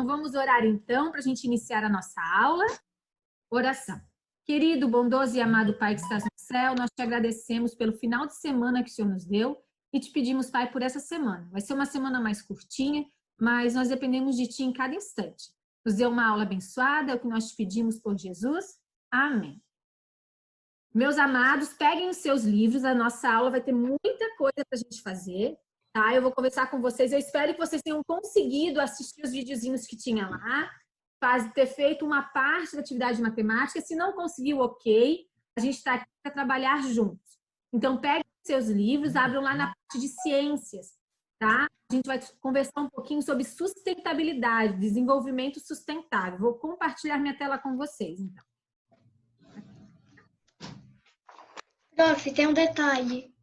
Então, vamos orar então, para a gente iniciar a nossa aula. Oração. Querido, bondoso e amado Pai que estás no céu, nós te agradecemos pelo final de semana que o Senhor nos deu e te pedimos, Pai, por essa semana. Vai ser uma semana mais curtinha, mas nós dependemos de Ti em cada instante. Nos dê uma aula abençoada, é o que nós te pedimos por Jesus. Amém. Meus amados, peguem os seus livros, a nossa aula vai ter muita coisa para a gente fazer, tá? Eu vou conversar com vocês, eu espero que vocês tenham conseguido assistir os videozinhos que tinha lá, ter feito uma parte da atividade de matemática. Se não conseguiu, ok, a gente está aqui para trabalhar juntos. Então, peguem os seus livros, abram lá na parte de ciências, tá? A gente vai conversar um pouquinho sobre sustentabilidade, desenvolvimento sustentável. Vou compartilhar minha tela com vocês, então. Prof, tem um detalhe.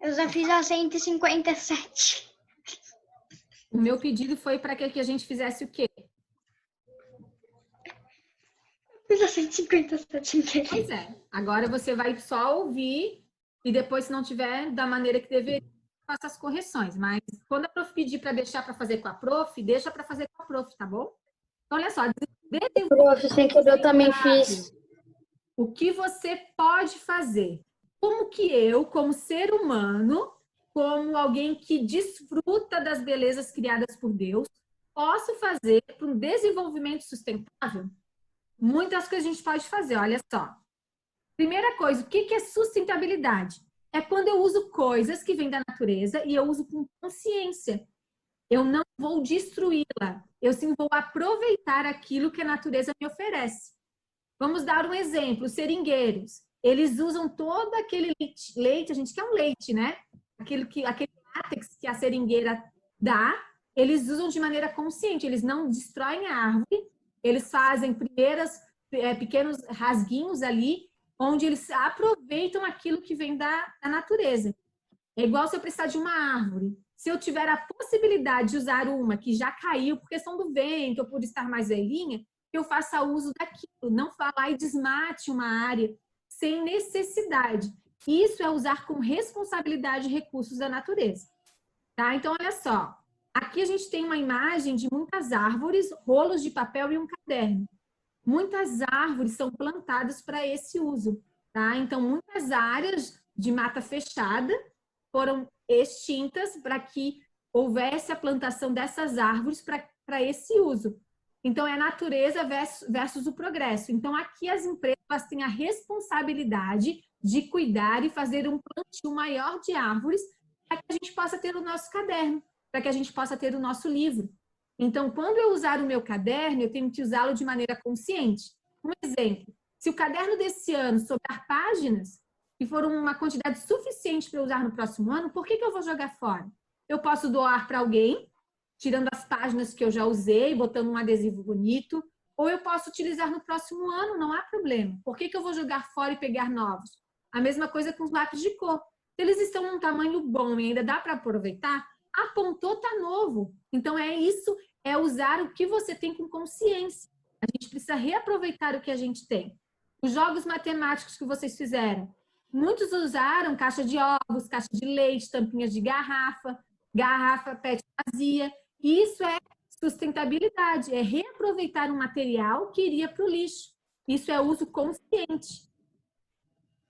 Eu já fiz a 157. O meu pedido foi para que a gente fizesse o quê? Fiz a 157 inteira. Pois é. Agora você vai só ouvir e depois, se não tiver da maneira que deveria, faça as correções. Mas quando a prof pedir para deixar para fazer com a prof, deixa para fazer com a prof, tá bom? Então, olha só. Prof, sem querer eu também fiz. O que você pode fazer? Como que eu, como ser humano, como alguém que desfruta das belezas criadas por Deus, posso fazer para um desenvolvimento sustentável? Muitas coisas a gente pode fazer, olha só. Primeira coisa, o que é sustentabilidade? É quando eu uso coisas que vêm da natureza e eu uso com consciência. Eu não vou destruí-la, eu sim vou aproveitar aquilo que a natureza me oferece. Vamos dar um exemplo, os seringueiros. Eles usam todo aquele leite, a gente quer um leite, né? Aquele látex que a seringueira dá, eles usam de maneira consciente, eles não destroem a árvore, eles fazem pequenos rasguinhos ali, onde eles aproveitam aquilo que vem da natureza. É igual se eu precisar de uma árvore. Se eu tiver a possibilidade de usar uma que já caiu por questão do vento ou por estar mais velhinha, eu faça uso daquilo, não vá lá e desmate uma área sem necessidade. Isso é usar com responsabilidade recursos da natureza. Tá? Então, olha só. Aqui a gente tem uma imagem de muitas árvores, rolos de papel e um caderno. Muitas árvores são plantadas para esse uso. Tá? Então, muitas áreas de mata fechada foram extintas para que houvesse a plantação dessas árvores para esse uso. Então, é a natureza versus o progresso. Então, aqui as empresas têm a responsabilidade de cuidar e fazer um plantio maior de árvores para que a gente possa ter o nosso caderno, para que a gente possa ter o nosso livro. Então, quando eu usar o meu caderno, eu tenho que usá-lo de maneira consciente. Um exemplo, se o caderno desse ano sobrar páginas e for uma quantidade suficiente para eu usar no próximo ano, por que eu vou jogar fora? Eu posso doar para alguém, tirando as páginas que eu já usei, botando um adesivo bonito, ou eu posso utilizar no próximo ano, não há problema. Por que eu vou jogar fora e pegar novos? A mesma coisa com os lápis de cor. Se eles estão num tamanho bom e ainda dá para aproveitar, apontou, tá novo. Então, é isso, é usar o que você tem com consciência. A gente precisa reaproveitar o que a gente tem. Os jogos matemáticos que vocês fizeram, muitos usaram caixa de ovos, caixa de leite, tampinhas de garrafa PET vazia. Isso é sustentabilidade, é reaproveitar um material que iria para o lixo. Isso é uso consciente.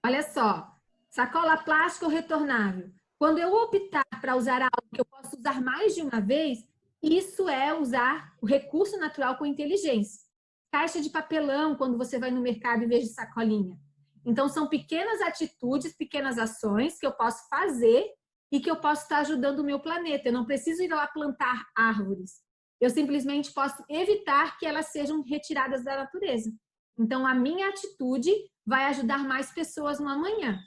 Olha só, sacola plástica ou retornável. Quando eu optar para usar algo que eu posso usar mais de uma vez, isso é usar o recurso natural com inteligência. Caixa de papelão, quando você vai no mercado em vez de sacolinha. Então, são pequenas atitudes, pequenas ações que eu posso fazer e que eu posso estar ajudando o meu planeta. Eu não preciso ir lá plantar árvores. Eu simplesmente posso evitar que elas sejam retiradas da natureza. Então, a minha atitude vai ajudar mais pessoas no amanhã.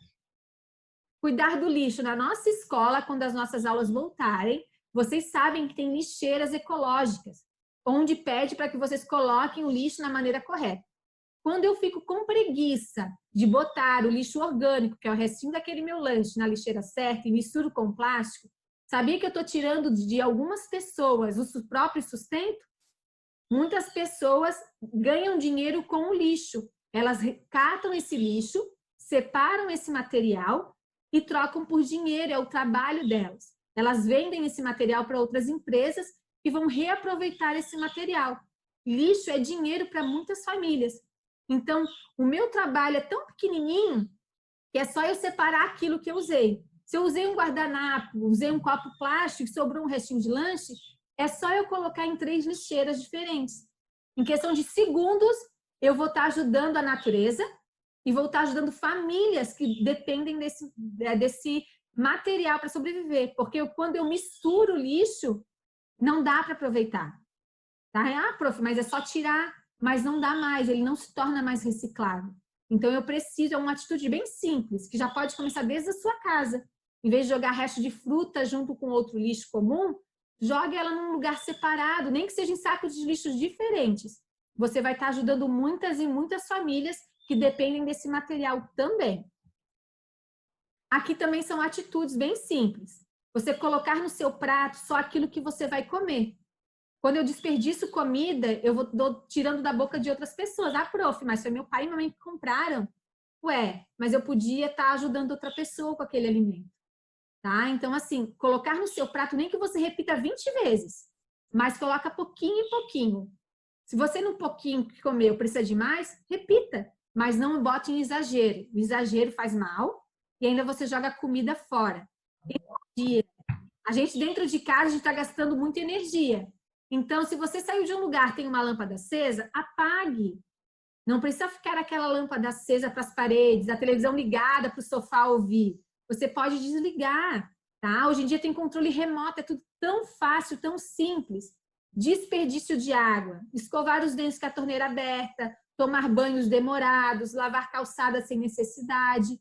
Cuidar do lixo. Na nossa escola, quando as nossas aulas voltarem, vocês sabem que tem lixeiras ecológicas, onde pede para que vocês coloquem o lixo na maneira correta. Quando eu fico com preguiça de botar o lixo orgânico, que é o restinho daquele meu lanche, na lixeira certa e misturo com plástico, sabia que eu estou tirando de algumas pessoas o próprio sustento? Muitas pessoas ganham dinheiro com o lixo. Elas catam esse lixo, separam esse material e trocam por dinheiro, é o trabalho delas. Elas vendem esse material para outras empresas e vão reaproveitar esse material. Lixo é dinheiro para muitas famílias. Então, o meu trabalho é tão pequenininho que é só eu separar aquilo que eu usei. Se eu usei um guardanapo, usei um copo plástico e sobrou um restinho de lanche, é só eu colocar em 3 lixeiras diferentes. Em questão de segundos, eu vou estar ajudando a natureza e vou estar ajudando famílias que dependem desse material para sobreviver. Porque quando eu misturo lixo, não dá para aproveitar. Tá? Ah, prof, mas é só tirar, mas não dá mais, ele não se torna mais reciclável. Então, eu preciso, é uma atitude bem simples, que já pode começar desde a sua casa. Em vez de jogar resto de fruta junto com outro lixo comum, jogue ela num lugar separado, nem que seja em sacos de lixos diferentes. Você vai estar ajudando muitas e muitas famílias que dependem desse material também. Aqui também são atitudes bem simples. Você colocar no seu prato só aquilo que você vai comer. Quando eu desperdiço comida, eu vou tirando da boca de outras pessoas. Ah, prof, mas foi meu pai e minha mãe que compraram. Ué, mas eu podia estar ajudando outra pessoa com aquele alimento. Tá? Então, assim, colocar no seu prato, nem que você repita 20 vezes, mas coloca pouquinho em pouquinho. Se você no pouquinho que comeu precisa de mais, repita, mas não bote em exagero. O exagero faz mal e ainda você joga a comida fora. Energia. A gente, dentro de casa, a gente está gastando muita energia. Então, se você saiu de um lugar, tem uma lâmpada acesa, apague. Não precisa ficar aquela lâmpada acesa para as paredes, a televisão ligada para o sofá ouvir. Você pode desligar, tá? Hoje em dia tem controle remoto, é tudo tão fácil, tão simples. Desperdício de água, escovar os dentes com a torneira aberta, tomar banhos demorados, lavar calçada sem necessidade.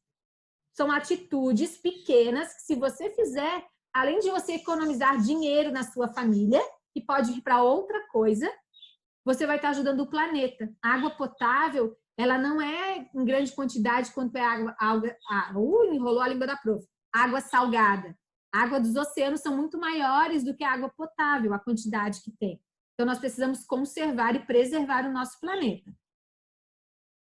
São atitudes pequenas que, se você fizer, além de você economizar dinheiro na sua família, que pode ir para outra coisa, você vai estar ajudando o planeta. A água potável, ela não é em grande quantidade quanto é enrolou a língua da prof. Água salgada. A água dos oceanos são muito maiores do que a água potável, a quantidade que tem. Então, nós precisamos conservar e preservar o nosso planeta.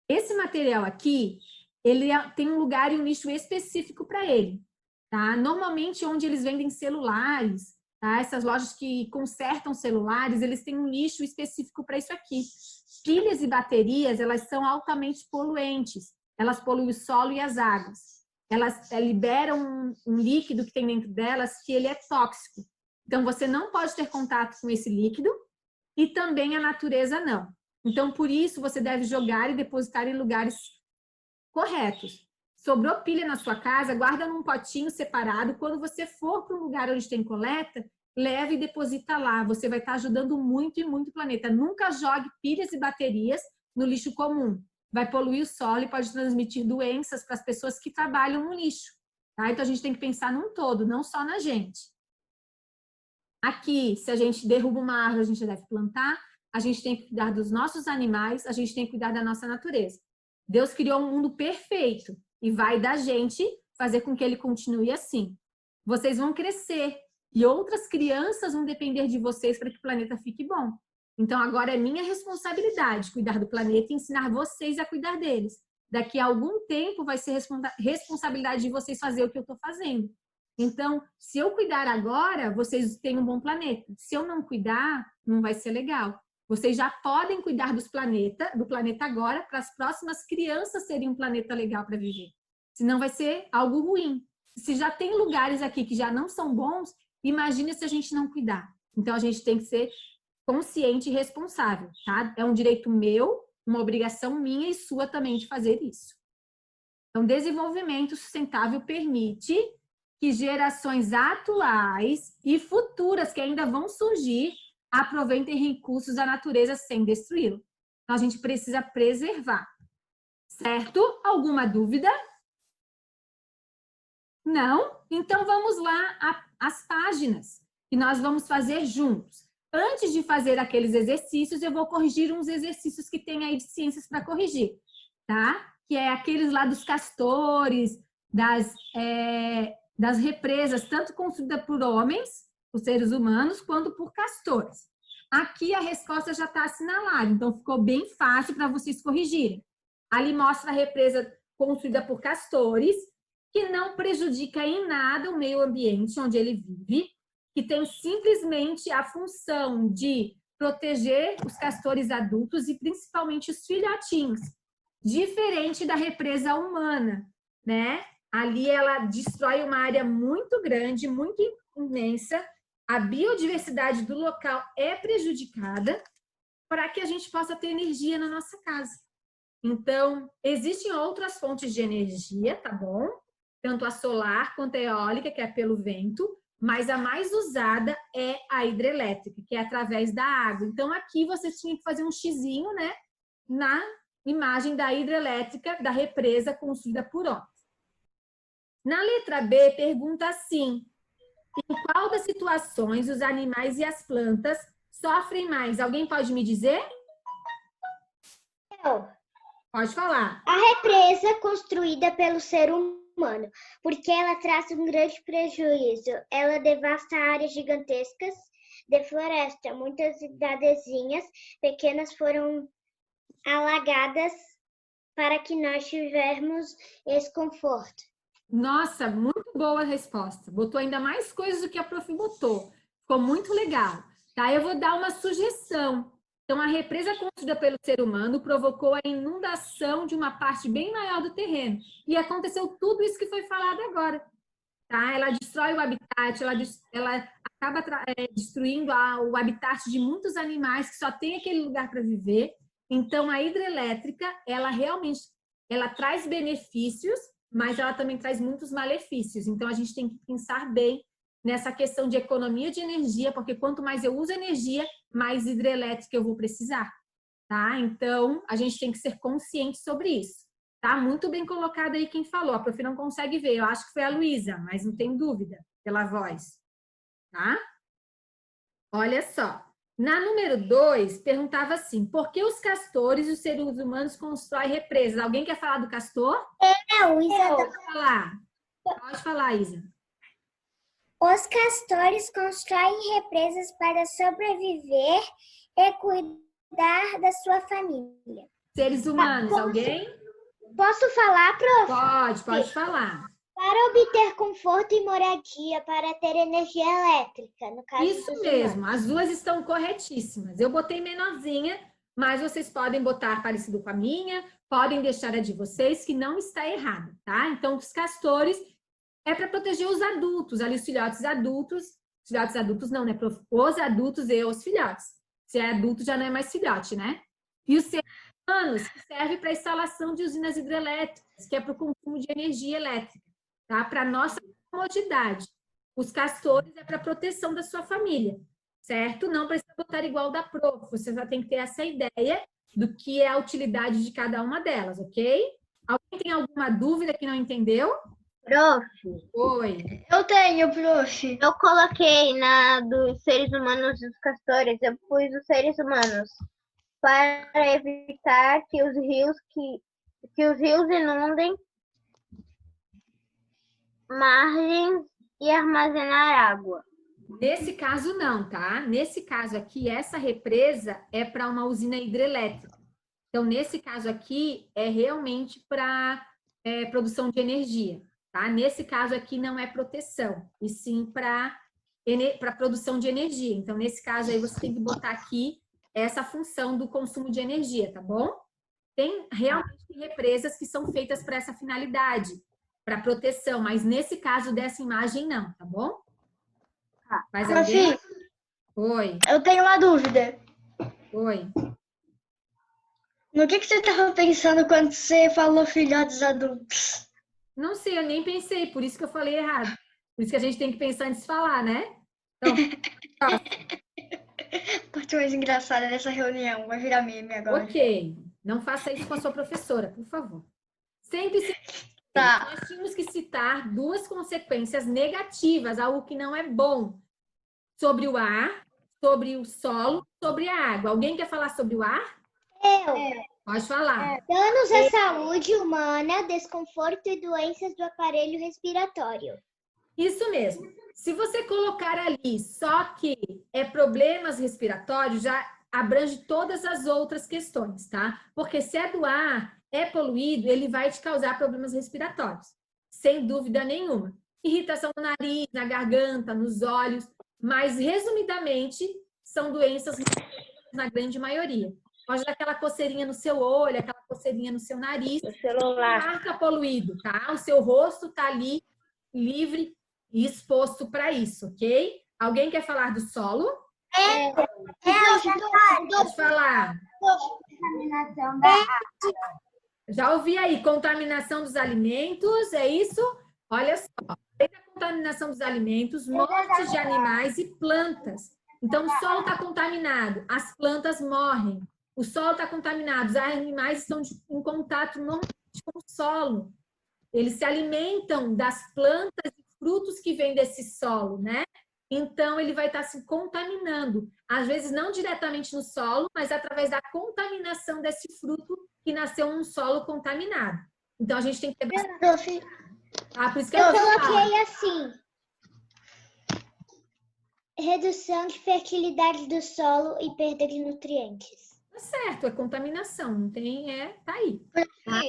Esse material aqui, ele tem um lugar e um nicho específico para ele. Tá? Normalmente, onde eles vendem celulares, tá? Essas lojas que consertam celulares, eles têm um nicho específico para isso aqui. Pilhas e baterias, elas são altamente poluentes. Elas poluem o solo e as águas. Elas liberam um líquido que tem dentro delas que ele é tóxico. Então, você não pode ter contato com esse líquido e também a natureza não. Então, por isso, você deve jogar e depositar em lugares corretos. Sobrou pilha na sua casa, guarda num potinho separado. Quando você for para um lugar onde tem coleta, leve e deposita lá. Você vai estar ajudando muito e muito o planeta. Nunca jogue pilhas e baterias no lixo comum. Vai poluir o solo e pode transmitir doenças para as pessoas que trabalham no lixo. Tá? Então, a gente tem que pensar num todo, não só na gente. Aqui, se a gente derruba uma árvore, a gente deve plantar. A gente tem que cuidar dos nossos animais, a gente tem que cuidar da nossa natureza. Deus criou um mundo perfeito e vai da gente fazer com que ele continue assim. Vocês vão crescer e outras crianças vão depender de vocês para que o planeta fique bom. Então, agora é minha responsabilidade cuidar do planeta e ensinar vocês a cuidar deles. Daqui a algum tempo vai ser responsabilidade de vocês fazer o que eu estou fazendo. Então, se eu cuidar agora, vocês têm um bom planeta. Se eu não cuidar, não vai ser legal. Vocês já podem cuidar do planeta agora, para as próximas crianças terem um planeta legal para viver. Senão vai ser algo ruim. Se já tem lugares aqui que já não são bons, imagine se a gente não cuidar. Então, a gente tem que ser consciente e responsável, tá? É um direito meu, uma obrigação minha e sua também de fazer isso. Então, desenvolvimento sustentável permite que gerações atuais e futuras que ainda vão surgir aproveitem recursos da natureza sem destruí-lo. Então, a gente precisa preservar. Certo? Alguma dúvida? Não? Então, vamos lá às páginas que nós vamos fazer juntos. Antes de fazer aqueles exercícios, eu vou corrigir uns exercícios que tem aí de ciências para corrigir, tá? Que é aqueles lá dos castores, das represas, tanto construídas por homens, por seres humanos, quanto por castores. Aqui a resposta já está assinalada, então ficou bem fácil para vocês corrigirem. Ali mostra a represa construída por castores, que não prejudica em nada o meio ambiente onde ele vive. que tem simplesmente a função de proteger os castores adultos e principalmente os filhotinhos, diferente da represa humana, né? Ali ela destrói uma área muito grande, muito imensa, a biodiversidade do local é prejudicada para que a gente possa ter energia na nossa casa. Então, existem outras fontes de energia, tá bom? Tanto a solar quanto a eólica, que é pelo vento, mas a mais usada é a hidrelétrica, que é através da água. Então, aqui você tinha que fazer um xizinho, né? Na imagem da hidrelétrica, da represa construída por homens. Na letra B, pergunta assim: em qual das situações os animais e as plantas sofrem mais? Alguém pode me dizer? Eu. Pode falar. A represa construída pelo ser humano, porque ela traz um grande prejuízo. Ela devasta áreas gigantescas de floresta. Muitas cidadezinhas pequenas foram alagadas para que nós tivermos esse conforto. Nossa, muito boa a resposta. Botou ainda mais coisas do que a prof botou. Ficou muito legal. Tá? Eu vou dar uma sugestão. Então, a represa construída pelo ser humano provocou a inundação de uma parte bem maior do terreno. E aconteceu tudo isso que foi falado agora. Tá? Ela destrói o habitat, ela acaba destruindo o habitat de muitos animais que só tem aquele lugar para viver. Então, a hidrelétrica, ela realmente traz benefícios, mas ela também traz muitos malefícios. Então, a gente tem que pensar bem nessa questão de economia de energia, porque quanto mais eu uso energia, mais hidrelétrica eu vou precisar, tá? Então, a gente tem que ser consciente sobre isso, tá? Muito bem colocado aí quem falou. A prof não consegue ver, eu acho que foi a Luísa, mas não tem dúvida pela voz, tá? Olha só. Na número 2, perguntava assim: por que os castores e os seres humanos constroem represas? Alguém quer falar do castor? Isa. Pode falar. Pode falar, Isa. Os castores constroem represas para sobreviver e cuidar da sua família. Seres humanos, alguém? Posso falar, prof? Pode falar. Para obter conforto e moradia, para ter energia elétrica, no caso. Isso mesmo, as duas estão corretíssimas. Eu botei menorzinha, mas vocês podem botar parecido com a minha, podem deixar a de vocês, que não está errada, tá? Então, os castores é para proteger os adultos, ali os filhotes adultos não, né, prof? Os adultos e os filhotes. Se é adulto, já não é mais filhote, né? E os seres humanos, que serve para a instalação de usinas hidrelétricas, que é para o consumo de energia elétrica, tá? Para nossa comodidade. Os castores é para proteção da sua família, certo? Não precisa botar igual da prof, você já tem que ter essa ideia do que é a utilidade de cada uma delas, ok? Alguém tem alguma dúvida que não entendeu? Prof, Oi. Eu tenho, prof. eu coloquei na dos seres humanos e dos castores, eu pus os seres humanos para evitar que os rios inundem margens e armazenar água. Nesse caso não, tá? Nesse caso aqui, essa represa é para uma usina hidrelétrica. Então, nesse caso aqui, é realmente para produção de energia, tá? Nesse caso aqui não é proteção, e sim para produção de energia. Então, nesse caso aí, você tem que botar aqui essa função do consumo de energia, tá bom? Tem realmente represas que são feitas para essa finalidade, para proteção, mas nesse caso dessa imagem não, tá bom? Mais alguém? Oi. Eu tenho uma dúvida. Oi. No que você estava pensando quando você falou filhotes adultos? Não sei, eu nem pensei, por isso que eu falei errado. Por isso que a gente tem que pensar antes de falar, né? Então, Parte mais engraçada dessa reunião. Vai virar meme agora. ok. Não faça isso com a sua professora, por favor. Sempre se... Tá. Nós tínhamos que citar duas consequências negativas, algo que não é bom, sobre o ar, sobre o solo, sobre a água. Alguém quer falar sobre o ar? Eu. Pode falar. Danos à saúde humana, desconforto e doenças do aparelho respiratório. Isso mesmo. Se você colocar ali só que é problemas respiratórios, já abrange todas as outras questões, tá? Porque se é do ar, é poluído, ele vai te causar problemas respiratórios, sem dúvida nenhuma. Irritação no nariz, na garganta, nos olhos. mas resumidamente são doenças na grande maioria. Pode dar aquela coceirinha no seu olho, aquela coceirinha no seu nariz. O celular. O ar está poluído, tá? O seu rosto está ali livre e exposto para isso, ok? Alguém quer falar do solo? Pode falar. Contaminação da Já ouvi aí, contaminação dos alimentos, é isso? Olha só, além da contaminação dos alimentos, morte de animais e plantas. Então, o solo está contaminado, as plantas morrem. O solo está contaminado, os animais estão em contato normalmente com o solo. Eles se alimentam das plantas e frutos que vêm desse solo, né? Então, ele vai estar se contaminando. Às vezes, não diretamente no solo, mas através da contaminação desse fruto que nasceu num solo contaminado. Então, a gente tem que ter... Ah, por isso que Eu falo. coloquei assim. Redução de fertilidade do solo e perda de nutrientes. Tá certo, é contaminação, não tem, tá aí. Tá?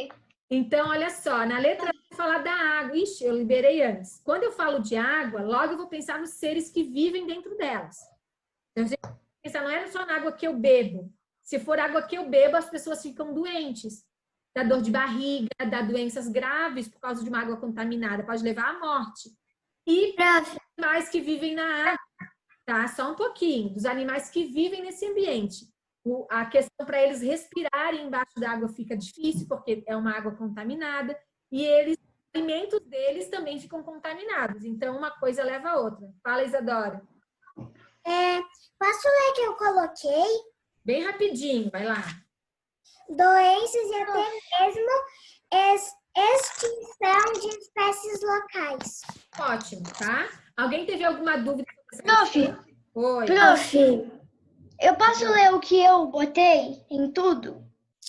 Então, olha só, na letra A, eu vou falar da água. Ixi, eu liberei antes. Quando eu falo de água, logo eu vou pensar nos seres que vivem dentro delas. Então, a gente pensa, não é só na água que eu bebo. Se for água que eu bebo, as pessoas ficam doentes. Dá dor de barriga, dá doenças graves por causa de uma água contaminada, pode levar à morte. E animais que vivem na água, tá? Só um pouquinho, dos animais que vivem nesse ambiente. A questão para eles respirarem embaixo da água fica difícil, porque é uma água contaminada, e os alimentos deles também ficam contaminados. Então, uma coisa leva a outra. Fala, Isadora. Posso ler que eu coloquei? Bem rapidinho, vai lá. Doenças e até mesmo extinção de espécies locais. Ótimo, tá? Alguém teve alguma dúvida? Prof, Oi. eu posso ler o que eu botei em tudo?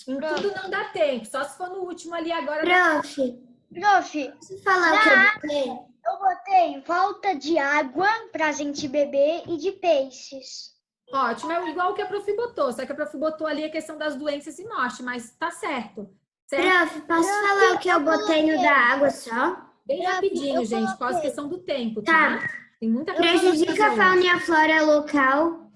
Em tudo não dá tempo, só se for no último ali agora. Prof, Prof, falar o que eu botei? eu botei falta de água pra gente beber e de peixes. Ótimo, é igual o que a prof botou, só que a prof botou ali a questão das doenças e morte, mas tá certo. Prof, posso falar o que eu botei no da água só? Bem rapidinho, gente, por causa da questão do tempo, Tá. tá? Tem muita coisa. Prejudica a fauna e a flora local,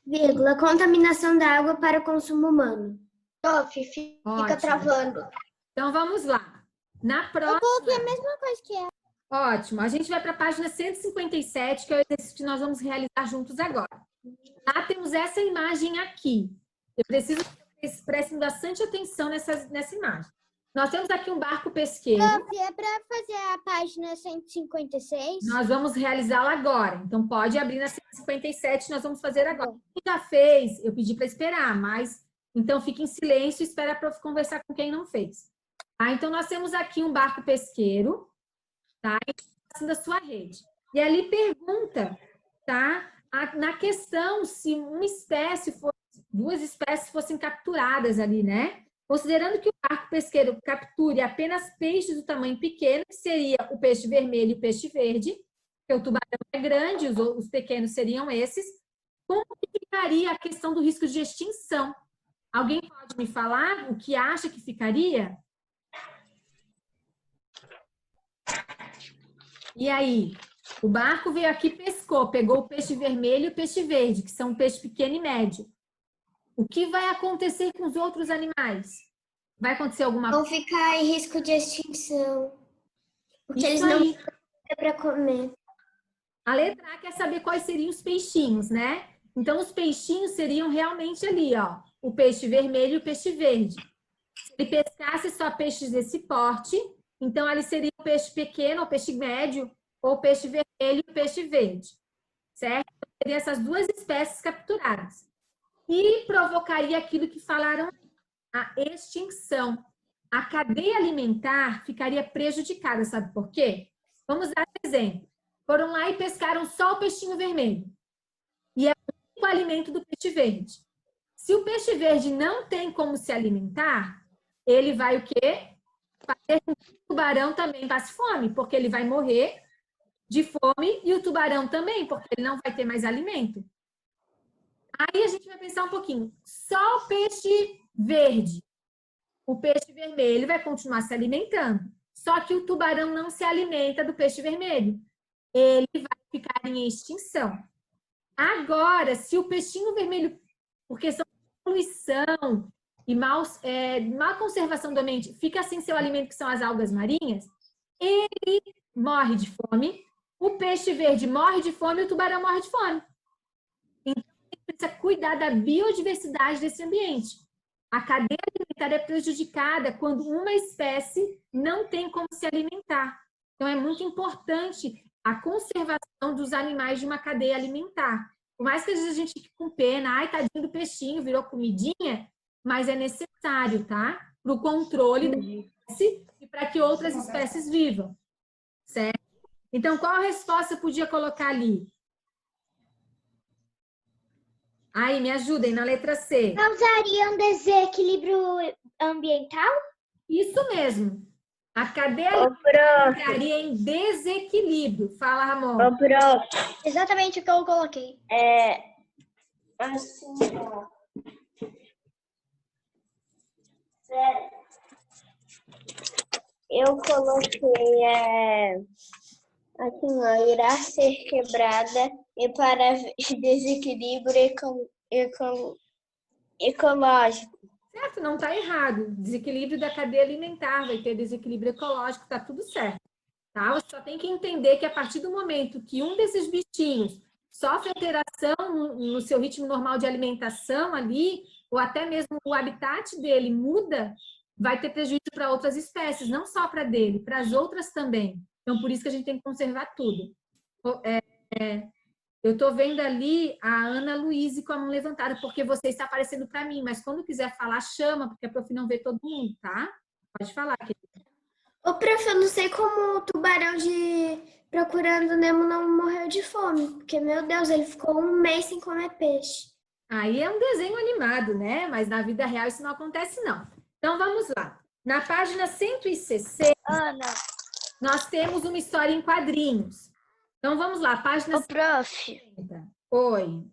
vírgula, contaminação da água para consumo humano. Prof, fica Ótimo. travando. Então vamos lá. Na próxima. coloquei a mesma coisa que ela. Ótimo, a gente vai para a página 157, que é o exercício que nós vamos realizar juntos agora. Lá temos essa imagem aqui. Eu preciso que vocês prestem bastante atenção nessa imagem. Nós temos aqui um barco pesqueiro. Prof, é para fazer a página 156? Nós vamos realizá-la agora. Então, pode abrir na 157, nós vamos fazer agora. Quem já fez, eu pedi para esperar, mas... Então, fique em silêncio e espera para conversar com quem não fez. Tá? Então, nós temos aqui um barco pesqueiro, tá? Da sua rede. E ali pergunta, tá? Na questão se uma espécie, duas espécies fossem capturadas ali, né? Considerando que o barco pesqueiro capture apenas peixes do tamanho pequeno, que seria o peixe vermelho e o peixe verde, porque o tubarão é grande, os pequenos seriam esses, como que ficaria a questão do risco de extinção? Alguém pode me falar o que acha que ficaria? E aí? O barco veio aqui e pescou, pegou o peixe vermelho e o peixe verde, que são um peixe pequeno e médio. O que vai acontecer com os outros animais? Vai acontecer alguma coisa? Vão ficar em risco de extinção. Porque Isso eles não aí. têm para comer. A letra A quer saber quais seriam os peixinhos, né? Então, os peixinhos seriam realmente ali, ó. O peixe vermelho e o peixe verde. Se ele pescasse só peixes desse porte, então ali seria o peixe pequeno, ou peixe médio, ou peixe vermelho e peixe verde. Certo? Então, seriam essas duas espécies capturadas. E provocaria aquilo que falaram, a extinção. A cadeia alimentar ficaria prejudicada, sabe por quê? Vamos dar um exemplo. Foram lá e pescaram só o peixinho vermelho. E é o único alimento do peixe verde. Se o peixe verde não tem como se alimentar, ele vai o quê? Fazer com que o tubarão também passe fome, porque ele vai morrer de fome e o tubarão também, porque ele não vai ter mais alimento. Aí a gente vai pensar um pouquinho. Só o peixe verde, o peixe vermelho vai continuar se alimentando. Só que o tubarão não se alimenta do peixe vermelho. ele vai ficar em extinção. Agora, se o peixinho vermelho, por questão de poluição e má conservação do ambiente, fica sem seu alimento, que são as algas marinhas, ele morre de fome, o peixe verde morre de fome e o tubarão morre de fome. Então, a gente precisa cuidar da biodiversidade desse ambiente. A cadeia alimentar é prejudicada quando uma espécie não tem como se alimentar. Então, é muito importante a conservação dos animais de uma cadeia alimentar. Por mais que às vezes a gente fique com pena, ai, tadinho do peixinho, virou comidinha, mas é necessário, tá? Para o controle da espécie e para que outras espécies vivam, certo? Então, qual a resposta eu podia colocar ali? Aí, me ajudem, na letra C. Causaria um desequilíbrio ambiental? Isso mesmo. A cadeia alimentar entraria em desequilíbrio. Fala, Ramon. Exatamente o que eu coloquei. Assim, ó. Eu coloquei assim, ó, irá ser quebrada e para desequilíbrio ecológico. Certo, não está errado. Desequilíbrio da cadeia alimentar, vai ter desequilíbrio ecológico, tá tudo certo. Tá? Você só tem que entender que a partir do momento que um desses bichinhos sofre alteração no seu ritmo normal de alimentação ali, ou até mesmo o habitat dele muda, vai ter prejuízo para outras espécies, não só para dele, para as outras também. Então, por isso que a gente tem que conservar tudo. Eu estou vendo ali a Ana Luíse com a mão levantada, porque você está aparecendo para mim, mas quando quiser falar, chama, porque a prof não vê todo mundo, tá? Pode falar, querida. Ô, prof, eu não sei como o tubarão de Procurando Nemo não morreu de fome, porque, meu Deus, ele ficou 1 mês sem comer peixe. Aí é um desenho animado, né? Mas na vida real isso não acontece, não. Então, vamos lá. Na página 160, Ana, nós temos uma história em quadrinhos. Então, vamos lá, página prof, 160. Oi.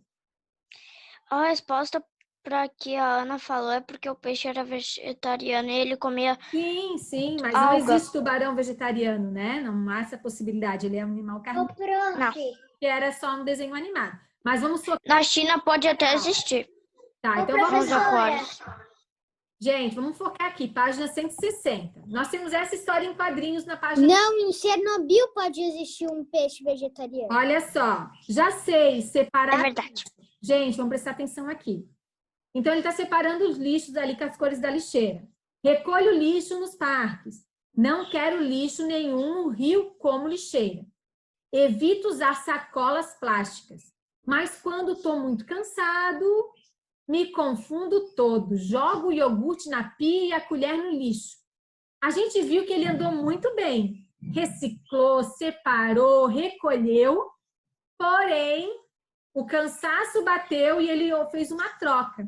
a resposta para que a Ana falou é porque o peixe era vegetariano e ele comia Sim, mas alga. não existe tubarão vegetariano, né? Não há essa possibilidade. Ele é um animal carnívoro, Prof, que era só um desenho animado. Mas vamos focar. Na China pode até existir. Tá, então Ô, vamos Nos lá. aquários. Gente, vamos focar aqui, página 160. Nós temos essa história em quadrinhos na página... Não, em Chernobyl pode existir um peixe vegetariano. Olha só, já sei separar... É verdade. Gente, vamos prestar atenção aqui. Então, ele está separando os lixos ali com as cores da lixeira. Recolho lixo nos parques. Não quero lixo nenhum no rio como lixeira. Evito usar sacolas plásticas. Mas quando estou muito cansado, me confundo todo. Jogo o iogurte na pia e a colher no lixo. A gente viu que ele andou muito bem. Reciclou, separou, recolheu. Porém, o cansaço bateu e ele fez uma troca.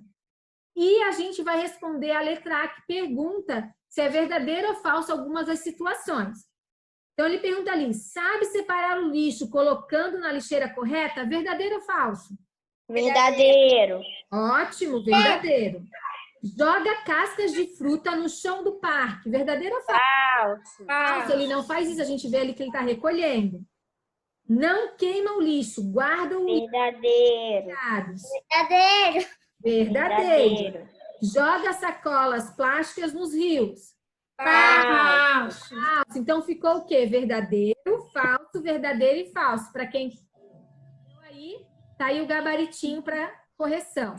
E a gente vai responder a letra A, que pergunta se é verdadeiro ou falso algumas das situações. Então, ele pergunta ali, sabe separar o lixo colocando na lixeira correta? Verdadeiro ou falso? Verdadeiro. Ótimo, verdadeiro. Joga cascas de fruta no chão do parque. Verdadeiro ou falso? Falso, ele não faz isso. A gente vê ali que ele está recolhendo. Não queima o lixo, guarda o lixo. Verdadeiro. Verdadeiro. Joga sacolas plásticas nos rios. Falso. Falso. Então ficou o quê? Verdadeiro, falso, verdadeiro e falso. Para quem aí, tá aí o gabaritinho para correção.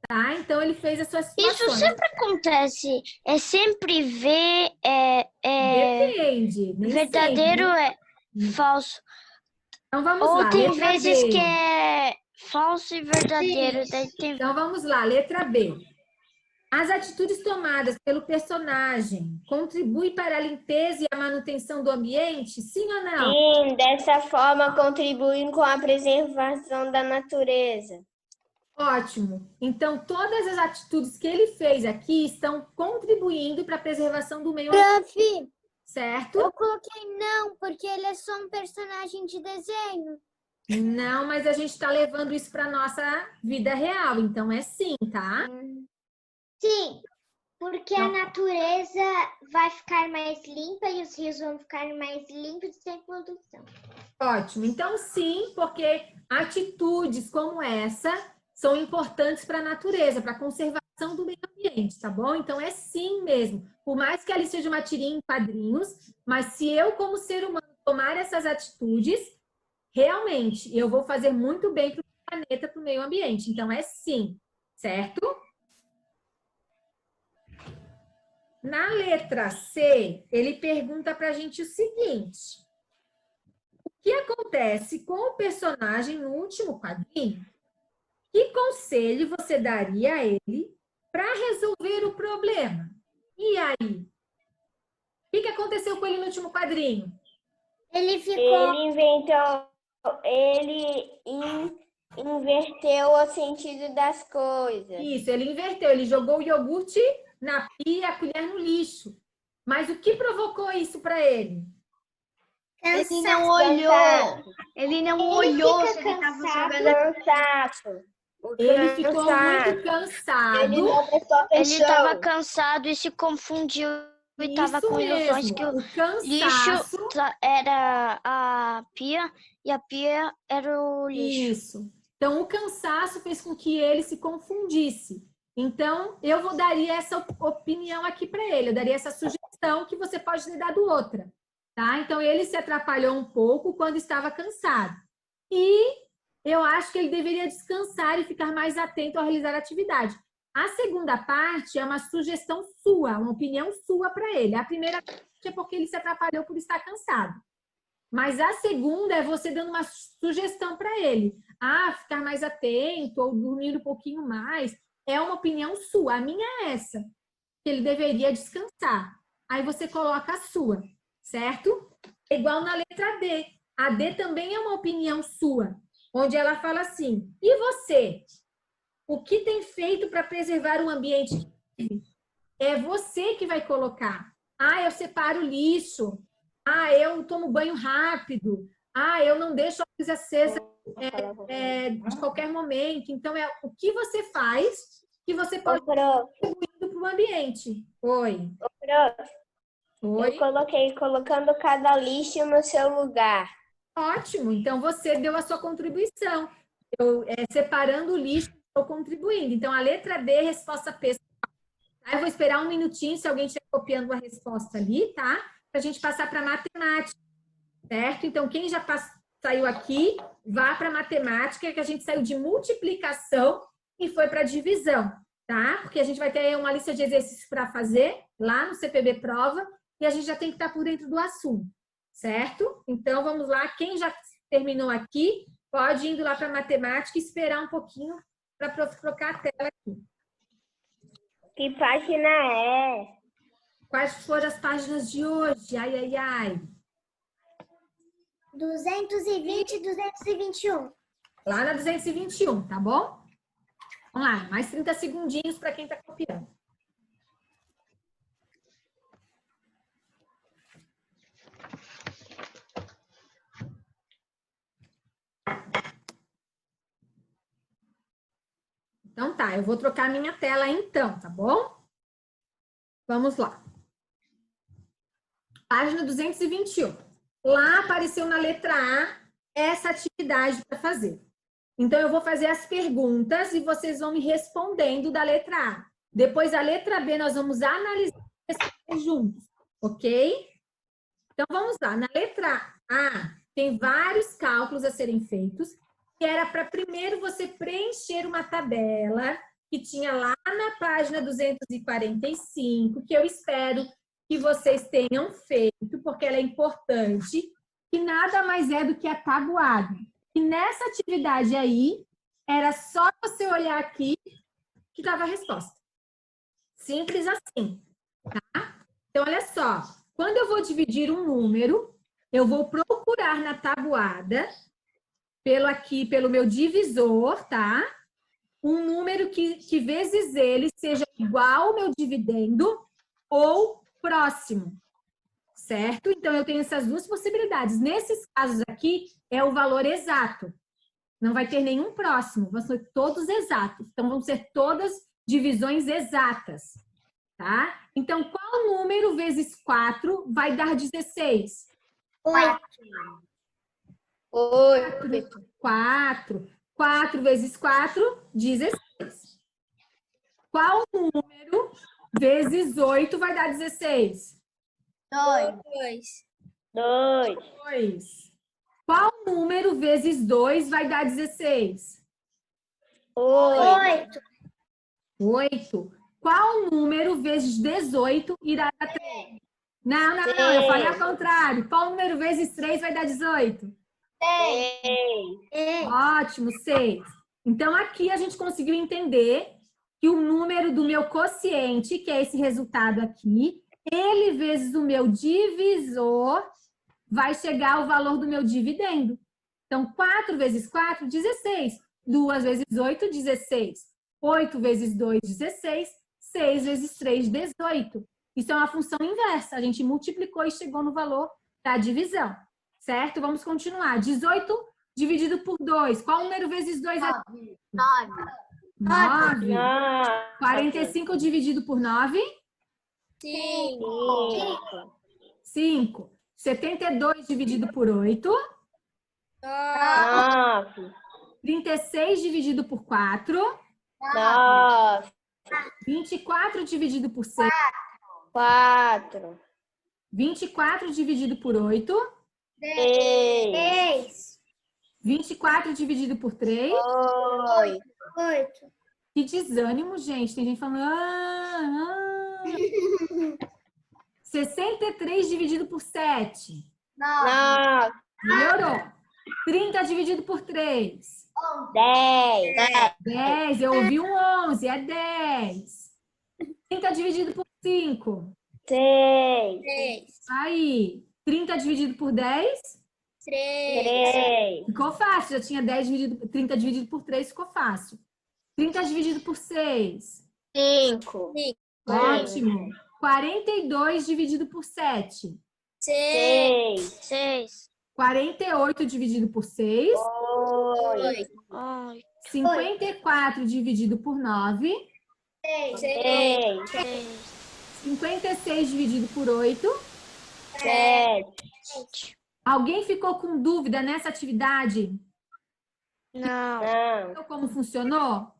Tá? Então ele fez as suas situações. Isso sempre acontece. É sempre ver Depende. nem verdadeiro sempre. é falso. Então vamos Ou lá. tem letra vezes B. que é falso e verdadeiro. Daí tem... Então vamos lá, letra B. As atitudes tomadas pelo personagem contribuem para a limpeza e a manutenção do ambiente? Sim ou não? Sim, dessa forma contribuem com a preservação da natureza. Ótimo. Então, todas as atitudes que ele fez aqui estão contribuindo para a preservação do meio ambiente, Prof, certo? eu coloquei não, porque ele é só um personagem de desenho. Não, mas a gente está levando isso para a nossa vida real, então é sim, tá? Sim. Porque a natureza vai ficar mais limpa e os rios vão ficar mais limpos sem poluição. Ótimo. Então, sim, porque atitudes como essa são importantes para a natureza, para a conservação do meio ambiente, tá bom? Então, é sim mesmo. Por mais que ali seja uma tirinha em quadrinhos, mas se eu, como ser humano, tomar essas atitudes, realmente, eu vou fazer muito bem para o planeta, para o meio ambiente. Então, é sim, certo? Na letra C, ele pergunta para a gente o seguinte. O que acontece com o personagem no último quadrinho? Que conselho você daria a ele para resolver o problema? E aí? O que aconteceu com ele no último quadrinho? Ele ficou... Ele inverteu o sentido das coisas. Isso, ele inverteu. Ele jogou o iogurte na pia e a colher no lixo. Mas o que provocou isso para ele? Ele não olhou. Ele não Ele olhou fica se ele estava cansado. jogando. Cansaço. Ele ficou muito cansado. Ele não prestou Ele atenção. estava cansado e se confundiu e estava Isso com ilusões mesmo. que o O lixo cansaço... era a pia e a pia era o lixo. Isso. Então, o cansaço fez com que ele se confundisse. Então, eu daria essa opinião aqui para ele. Eu daria essa sugestão que você pode ter dado outra. Tá? Então, ele se atrapalhou um pouco quando estava cansado. E eu acho que ele deveria descansar e ficar mais atento ao realizar a atividade. A segunda parte é uma sugestão sua, uma opinião sua para ele. A primeira parte é porque ele se atrapalhou por estar cansado. Mas a segunda é você dando uma sugestão para ele. Ficar mais atento ou dormir um pouquinho mais. É uma opinião sua. A minha é essa. Que ele deveria descansar. Aí você coloca a sua, certo? Igual na letra D. A D também é uma opinião sua. Onde ela fala assim, e você? O que tem feito para preservar o ambiente que vive? É você que vai colocar. Eu separo o lixo. Eu tomo banho rápido. Eu não deixo a luz acesa de qualquer momento. Então, é o que você faz que você pode contribuindo para o ambiente. Oi. Oi. Eu coloquei colocando cada lixo no seu lugar. Ótimo. Então, você deu a sua contribuição. Separando o lixo, estou contribuindo. Então, a letra D, resposta P. Eu vou esperar um minutinho, se alguém estiver copiando a resposta ali, tá? Para a gente passar para matemática, certo? Então, quem já saiu aqui, vá para matemática, que a gente saiu de multiplicação e foi para divisão, tá? Porque a gente vai ter uma lista de exercícios para fazer lá no CPB Prova e a gente já tem que estar por dentro do assunto, certo? Então, vamos lá. Quem já terminou aqui, pode ir indo lá para matemática e esperar um pouquinho para trocar a tela aqui. Que página é? Quais foram as páginas de hoje? Ai, ai, ai. 220 e 221. Lá na 221, tá bom? Vamos lá, mais 30 segundinhos para quem está copiando. Então tá, eu vou trocar minha tela então, tá bom? Vamos lá. Página 221. Lá apareceu na letra A essa atividade para fazer. Então, eu vou fazer as perguntas e vocês vão me respondendo da letra A. Depois, a letra B, nós vamos analisar juntos, ok? Então, vamos lá. Na letra A, tem vários cálculos a serem feitos, que era para primeiro você preencher uma tabela que tinha lá na página 245, que eu espero que vocês tenham feito, porque ela é importante, que nada mais é do que a tabuada. E nessa atividade aí, era só você olhar aqui que estava a resposta. Simples assim, tá? Então, olha só. Quando eu vou dividir um número, eu vou procurar na tabuada, pelo meu divisor, tá? Um número que vezes ele seja igual ao meu dividendo ou próximo, certo? Então, eu tenho essas duas possibilidades. Nesses casos aqui, é o valor exato. Não vai ter nenhum próximo, vão ser todos exatos. Então, vão ser todas divisões exatas, tá? Então, qual número vezes 4 vai dar 16? 8. 4. 4 vezes 4, 16. Qual número vezes 8 vai dar 16? 2. 2. Qual número vezes 2 vai dar 16? 8. 8. Qual número vezes 18 irá dar 3? Não, eu falei ao contrário. Qual número vezes 3 vai dar 18? 6. Ótimo, 6. Então, aqui a gente conseguiu entender que o número do meu quociente, que é esse resultado aqui, ele vezes o meu divisor, vai chegar ao valor do meu dividendo. Então, 4 vezes 4, 16. 2 vezes 8, 16. 8 vezes 2, 16. 6 vezes 3, 18. Isso é uma função inversa. A gente multiplicou e chegou no valor da divisão. Certo? Vamos continuar. 18 dividido por 2. Qual número vezes 2 é 9? 45 dividido por 9? 5. 72 dividido por 8? 36 dividido por 4? 24 dividido por 6? 24 dividido por 8? 6. 24 dividido por 3? 8. Que desânimo, gente. Tem gente falando... 63 dividido por 7? 9. Melhorou. 30 dividido por 3? 10. Eu ouvi um 11. É 10. 30 dividido por 5? 6. Aí. 30 dividido por 10? 3. Ficou fácil. Já tinha 30 dividido por 3, ficou fácil. 30 dividido por 6? 5. Ótimo. 42 dividido por 7? 6. 48 dividido por 6? 8. 54 dividido por 9? 6. 56 dividido por 8? 7. Alguém ficou com dúvida nessa atividade? Não. Como funcionou?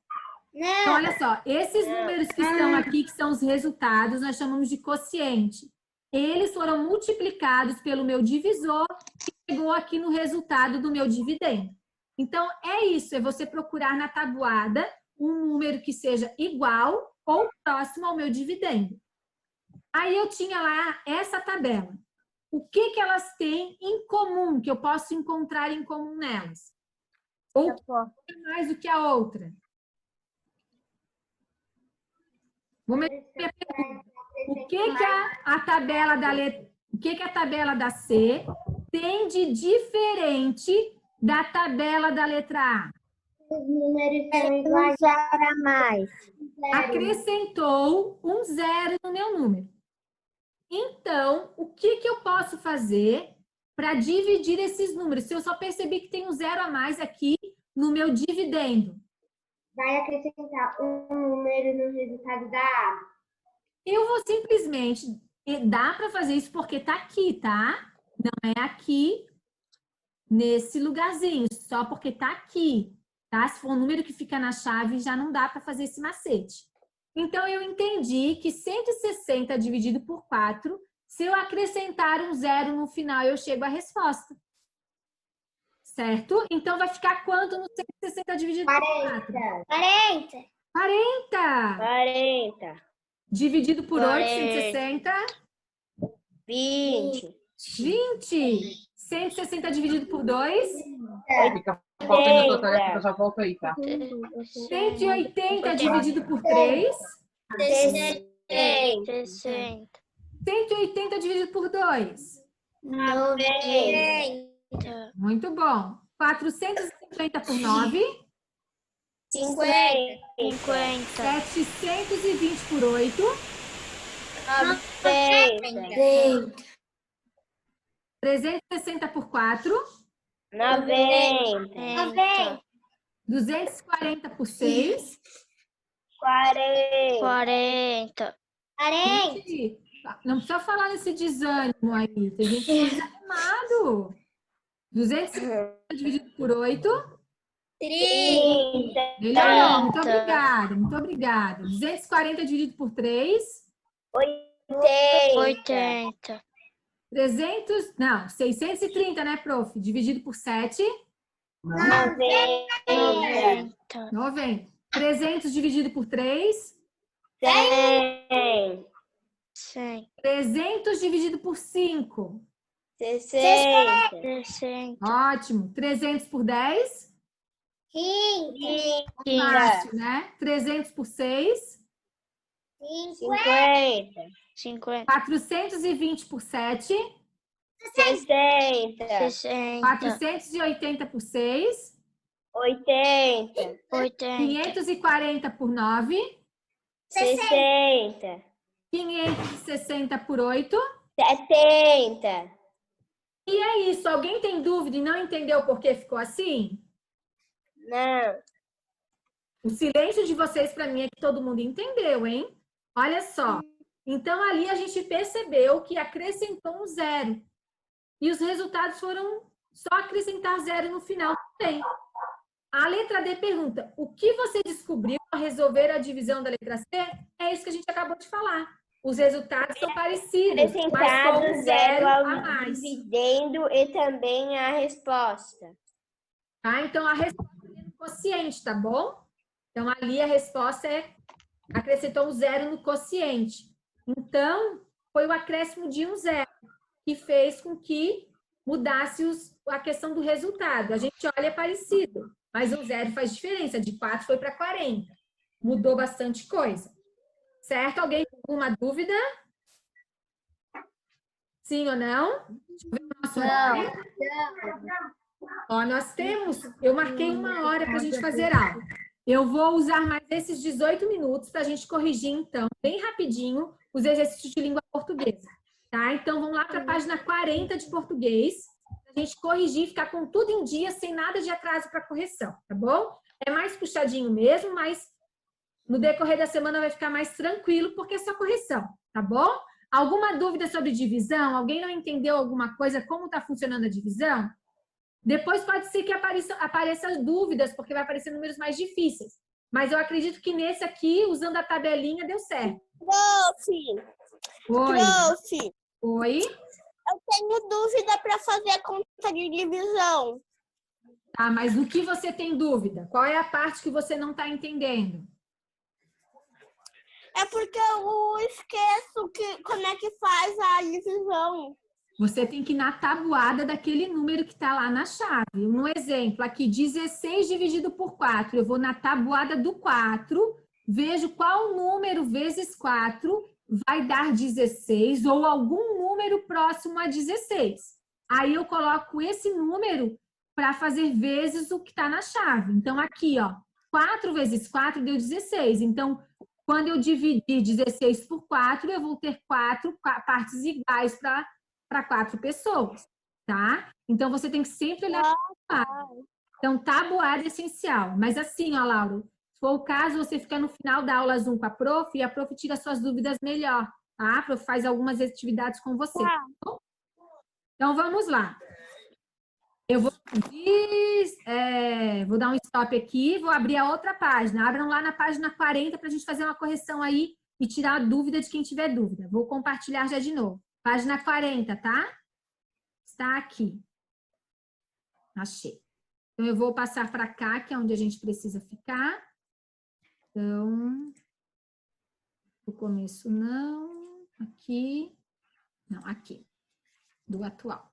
Então, Não. olha só, esses números que estão aqui, que são os resultados, nós chamamos de quociente. Eles foram multiplicados pelo meu divisor e chegou aqui no resultado do meu dividendo. Então, é isso, é você procurar na tabuada um número que seja igual ou próximo ao meu dividendo. Aí eu tinha lá essa tabela. O que que elas têm em comum, que eu posso encontrar em comum nelas? Ou mais do que a outra? Vamos ver a pergunta. O que que a tabela da letra, o que que a tabela da C tem de diferente da tabela da letra A? Os números são iguais. Para mais. Acrescentou um 0 no meu número. Então, o que que eu posso fazer para dividir esses números? Se eu só percebi que tem um 0 a mais aqui no meu dividendo. Vai acrescentar um número no resultado da A. Eu vou simplesmente... Dá para fazer isso porque tá aqui, tá? Não é aqui, nesse lugarzinho, só porque tá aqui, tá? Se for um número que fica na chave, já não dá para fazer esse macete. Então, eu entendi que 160 dividido por 4, se eu acrescentar um 0 no final, eu chego à resposta. Certo? Então, vai ficar quanto no 160 dividido por 4? 40. 40. Dividido por 8, 160? 20. 20. 160 dividido por 2? Fica faltando a tua tarefa, eu já volto aí, tá? 180 dividido por 3? 60. 180 dividido por 2? 90. Muito bom. 450 por 9? 50. 720 por 8? 360 por 4? 90. 240 por 6? 40. 40. 40. Gente, não precisa falar nesse desânimo aí. Tem gente que tá desanimado. 250 dividido por 8. 30. Melhorou. Muito obrigada. Muito obrigada. 240 dividido por 3. 80. 300. Não, 630, né, prof? Dividido por 7. 90. 90. 300 dividido por 3. 100. 100. 300 dividido por 5. 60. 60. Ótimo. 300 por 10. 15. Fácil, né? 300 por 6. 50. 50. 420 por 7. 60. 60. 480 por 6. 80. 80. 540 por 9. 60. 560 por 8. 70. E é isso. Alguém tem dúvida e não entendeu por que ficou assim? Não. O silêncio de vocês para mim é que todo mundo entendeu, hein? Olha só. Então ali a gente percebeu que acrescentou um 0. E os resultados foram só acrescentar 0 no final também. A letra D pergunta: o que você descobriu ao resolver a divisão da letra C? É isso que a gente acabou de falar. Os resultados são parecidos, mas com Acrescentado um 0 zero a ao mais. dividendo e também a resposta. Tá? Então, a resposta é no quociente, tá bom? Então, ali a resposta é acrescentou um 0 no quociente. Então, foi o acréscimo de um 0 que fez com que mudasse a questão do resultado. A gente olha, é parecido, mas um 0 faz diferença. De 4 foi para 40. Mudou bastante coisa. Certo? Alguém tem alguma dúvida? Sim ou não? Deixa eu ver o nosso horário. Ó, nós temos, eu marquei 1 hora para a gente fazer aula. Eu vou usar mais esses 18 minutos para a gente corrigir, então, bem rapidinho, os exercícios de língua portuguesa. Tá? Então, vamos lá para a página 40 de português, para a gente corrigir, ficar com tudo em dia, sem nada de atraso para correção, tá bom? É mais puxadinho mesmo, mas no decorrer da semana vai ficar mais tranquilo, porque é só correção, tá bom? Alguma dúvida sobre divisão? Alguém não entendeu alguma coisa, como está funcionando a divisão? Depois pode ser que apareçam dúvidas, porque vai aparecer números mais difíceis. Mas eu acredito que nesse aqui, usando a tabelinha, deu certo. Prof, Oi. prof, Oi. eu tenho dúvida para fazer a conta de divisão. Tá, mas no que você tem dúvida? Qual é a parte que você não está entendendo? É porque eu esqueço como é que faz a divisão. Você tem que ir na tabuada daquele número que está lá na chave. Um exemplo, aqui, 16 dividido por 4. Eu vou na tabuada do 4, vejo qual número vezes 4 vai dar 16 ou algum número próximo a 16. Aí eu coloco esse número para fazer vezes o que está na chave. Então, aqui, ó, 4 vezes 4 deu 16. Então, quando eu dividir 16 por 4, eu vou ter 4 partes iguais para 4 pessoas, tá? Então, você tem que sempre olhar para tabuada. Então, tabuada é essencial. Mas assim, ó, Laura, se for o caso, você fica no final da aula Zoom com a prof e a prof tira suas dúvidas melhor, tá? A prof faz algumas atividades com você. Tá bom? Então, vamos lá. Eu vou vou dar um stop aqui, vou abrir a outra página. Abram lá na página 40 para a gente fazer uma correção aí e tirar a dúvida de quem tiver dúvida. Vou compartilhar já de novo. Página 40, tá? Está aqui. Achei. Então, eu vou passar para cá, que é onde a gente precisa ficar. Então, o começo não. Aqui. Não, aqui. Do atual.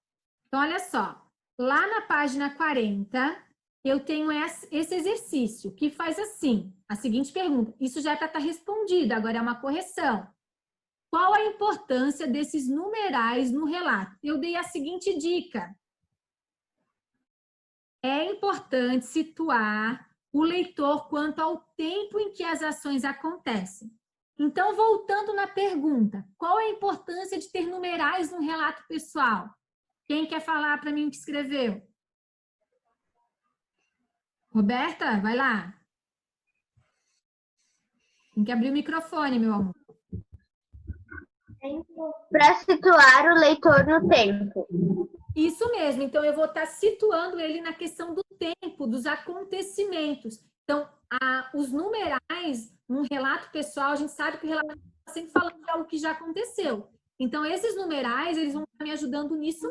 Então, olha só. Lá na página 40, eu tenho esse exercício, que faz assim. A seguinte pergunta. Isso já é para estar respondido, agora é uma correção. Qual a importância desses numerais no relato? Eu dei a seguinte dica. É importante situar o leitor quanto ao tempo em que as ações acontecem. Então, voltando na pergunta, qual a importância de ter numerais no relato pessoal? Quem quer falar para mim o que escreveu? Roberta, vai lá. Tem que abrir o microfone, meu amor. Para situar o leitor no tempo. Isso mesmo. Então, eu vou estar situando ele na questão do tempo, dos acontecimentos. Então, os numerais, num relato pessoal, a gente sabe que o relato está sempre falando de algo que já aconteceu. Então, esses numerais, eles vão estar me ajudando nisso.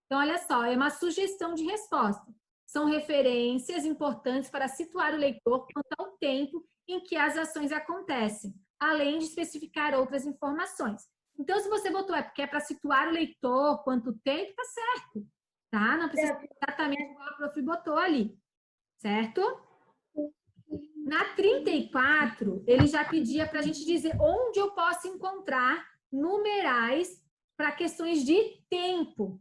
Então, olha só, é uma sugestão de resposta. São referências importantes para situar o leitor quanto ao tempo em que as ações acontecem, além de especificar outras informações. Então, se você botou porque é para situar o leitor quanto tempo, tá certo, tá? Não precisa ser exatamente igual a prof botou ali, certo? Na 34, ele já pedia para a gente dizer onde eu posso encontrar numerais para questões de tempo,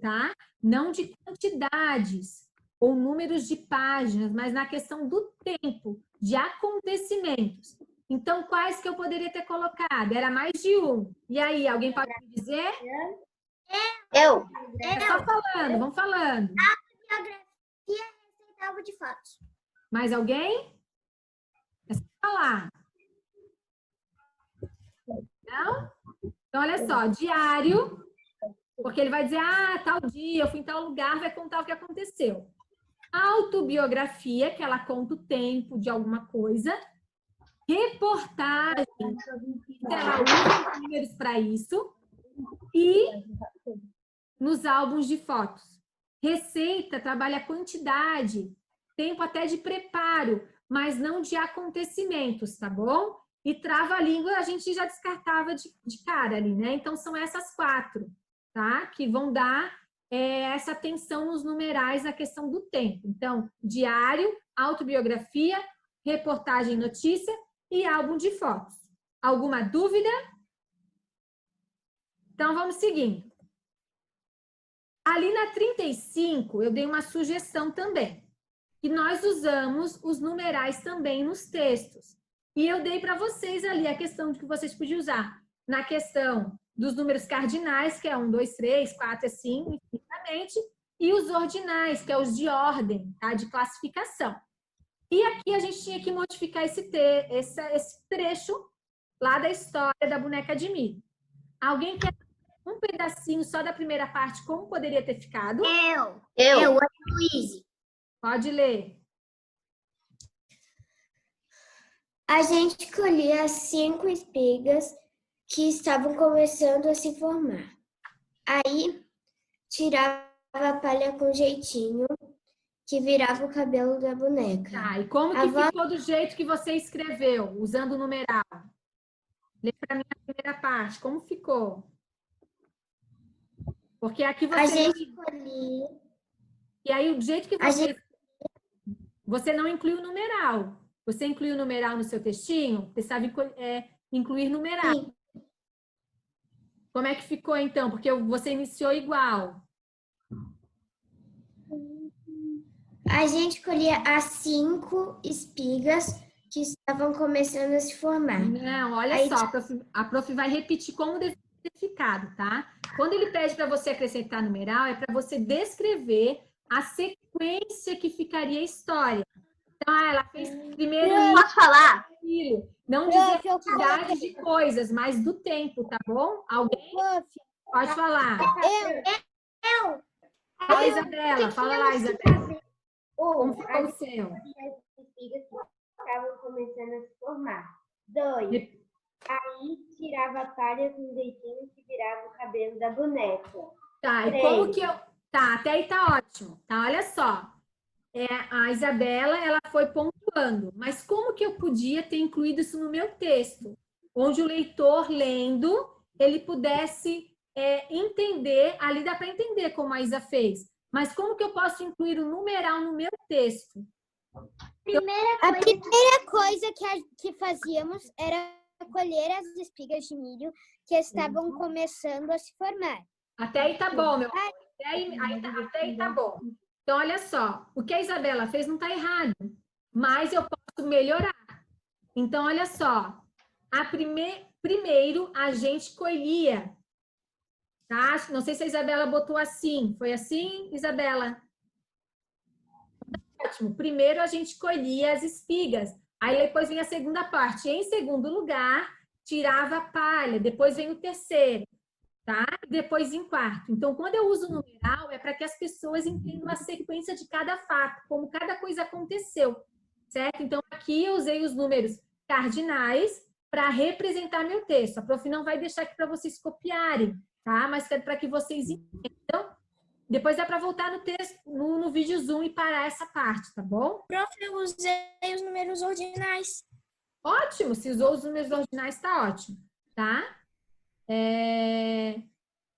tá? Não de quantidades ou números de páginas, mas na questão do tempo, de acontecimentos. Então, quais que eu poderia ter colocado? Era mais de um. E aí, alguém pode me dizer? Eu. É só falando, vamos falando. Biografia e álbum de fotos. Mais alguém? É só falar. Não? Então, olha só, diário, porque ele vai dizer, tal dia, eu fui em tal lugar, vai contar o que aconteceu. Autobiografia, que ela conta o tempo de alguma coisa. Reportagem, ela usa números para isso. E nos álbuns de fotos. Receita, trabalha a quantidade, tempo até de preparo, mas não de acontecimentos, tá bom? E trava-língua a gente já descartava de cara ali, né? Então, são essas 4, tá? Que vão dar essa atenção nos numerais na questão do tempo. Então, diário, autobiografia, reportagem, notícia e álbum de fotos. Alguma dúvida? Então, vamos seguindo. Ali na 35, eu dei uma sugestão também, que nós usamos os numerais também nos textos. E eu dei para vocês ali a questão de que vocês podiam usar na questão dos números cardinais, que é 1, 2, 3, 4, assim, infinitamente, e os ordinais, que é os de ordem, tá? De classificação. E aqui a gente tinha que modificar esse trecho lá da história da boneca de milho. Alguém quer um pedacinho só da primeira parte, como poderia ter ficado? Eu. Luiz. Pode ler. A gente colhia as 5 espigas que estavam começando a se formar. Aí, tirava a palha com jeitinho, que virava o cabelo da boneca. Tá, e como que ficou do jeito que você escreveu, usando o numeral? Lê para mim a primeira parte, como ficou? Porque aqui você... A gente colhia... E aí, o jeito que você... Você não inclui o numeral. Você inclui o numeral no seu textinho? Precisava incluir numeral. Sim. Como é que ficou, então? Porque você iniciou igual. A gente colhia as 5 espigas que estavam começando a se formar. Não, olha aí, só, a prof vai repetir como deve ter ficado, tá? Quando ele pede para você acrescentar numeral, é para você descrever a sequência que ficaria a história. Então, ela fez primeiro... Posso falar? Não dizer quantidade de coisas, mas do tempo, tá bom? Alguém? Pode falar. Eu. Fala, Isabela. Fala lá, Isabela. Como ficou o seu? As espigas estavam começando a se formar. 2. Aí tirava a palha com o jeitinho que virava o cabelo da boneca. Tá, e como que eu... Tá, até aí tá ótimo. Tá, olha só. A Isabela, ela foi pontuando. Mas como que eu podia ter incluído isso no meu texto? Onde o leitor, lendo, ele pudesse entender, ali dá para entender como a Isa fez. Mas como que eu posso incluir o numeral no meu texto? A primeira coisa que fazíamos era colher as espigas de milho que estavam começando a se formar. Até aí tá bom, meu. Até aí tá bom. Então, olha só. O que a Isabela fez não tá errado. Mas eu posso melhorar. Então, olha só. Primeiro, a gente colhia. Tá? Não sei se a Isabela botou assim. Foi assim, Isabela? Ótimo. Primeiro, a gente colhia as espigas. Aí, depois vem a segunda parte. Em segundo lugar, tirava a palha, depois vem o terceiro, tá? Depois em quarto. Então, quando eu uso numeral, é para que as pessoas entendam a sequência de cada fato, como cada coisa aconteceu, certo? Então, aqui eu usei os números cardinais para representar meu texto. A prof não vai deixar aqui para vocês copiarem, tá? Mas para que vocês entendam. Depois dá para voltar no texto, no vídeo Zoom e parar essa parte, tá bom? Prof, eu usei os números ordinais. Ótimo, se usou os números ordinais, tá ótimo, tá?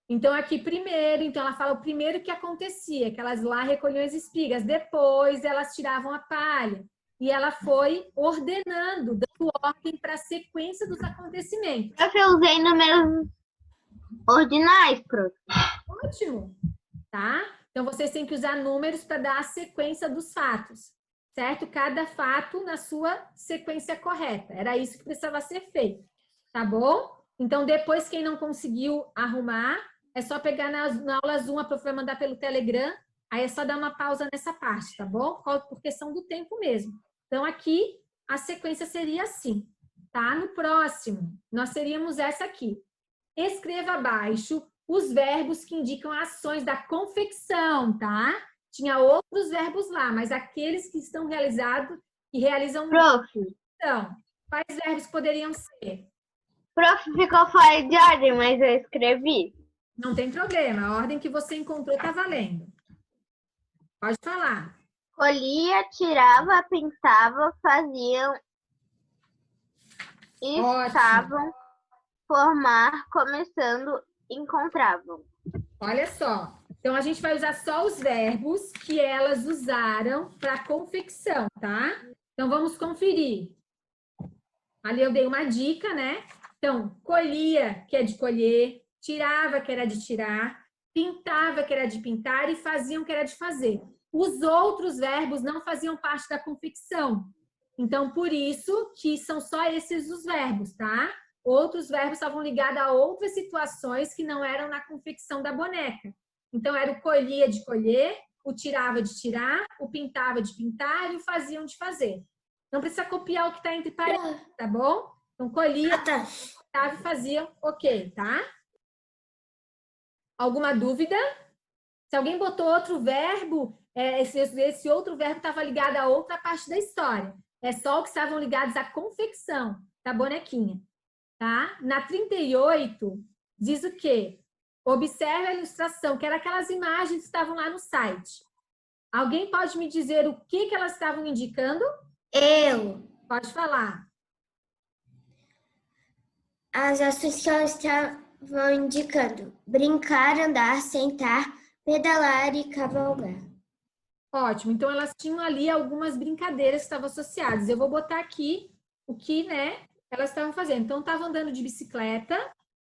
Então, aqui primeiro, então ela fala o primeiro que acontecia, que elas lá recolhiam as espigas, depois elas tiravam a palha, e ela foi ordenando, dando ordem para a sequência dos acontecimentos. Eu usei números ordinais, prof. Ótimo, tá? Então, vocês têm que usar números para dar a sequência dos fatos, certo? Cada fato na sua sequência correta. Era isso que precisava ser feito, tá bom? Então, depois, quem não conseguiu arrumar, é só pegar na aula Zoom, a prof vai mandar pelo Telegram, aí é só dar uma pausa nessa parte, tá bom? Por questão do tempo mesmo. Então, aqui, a sequência seria assim, tá? No próximo, nós teríamos essa aqui. Escreva abaixo os verbos que indicam ações da confecção, tá? Tinha outros verbos lá, mas aqueles que estão realizados e realizam... Prof. Então, quais verbos poderiam ser? Prof, ficou fora de ordem, mas eu escrevi. Não tem problema, a ordem que você encontrou tá valendo. Pode falar. Colhia, tirava, pintava, faziam, estavam, formar, começando, encontravam. Olha só. Então, a gente vai usar só os verbos que elas usaram para confecção, tá? Então, vamos conferir. Ali eu dei uma dica, né? Então, colhia, que é de colher, tirava, que era de tirar, pintava, que era de pintar, e faziam, que era de fazer. Os outros verbos não faziam parte da confecção. Então, por isso que são só esses os verbos, tá? Outros verbos estavam ligados a outras situações que não eram na confecção da boneca. Então, era o colhia de colher, o tirava de tirar, o pintava de pintar e o faziam de fazer. Não precisa copiar o que está entre parênteses, tá bom? Então, colhia, pintava e faziam, ok, tá? Alguma dúvida? Se alguém botou outro verbo, esse outro verbo estava ligado a outra parte da história. É só o que estavam ligados à confecção da bonequinha, tá? Na 38, diz o quê? Observe a ilustração, que eram aquelas imagens que estavam lá no site. Alguém pode me dizer o que elas estavam indicando? Eu. Pode falar. As ações que elas estavam indicando: brincar, andar, sentar, pedalar e cavalgar. Ótimo. Então, elas tinham ali algumas brincadeiras que estavam associadas. Eu vou botar aqui o que, né, elas estavam fazendo. Então, estavam andando de bicicleta,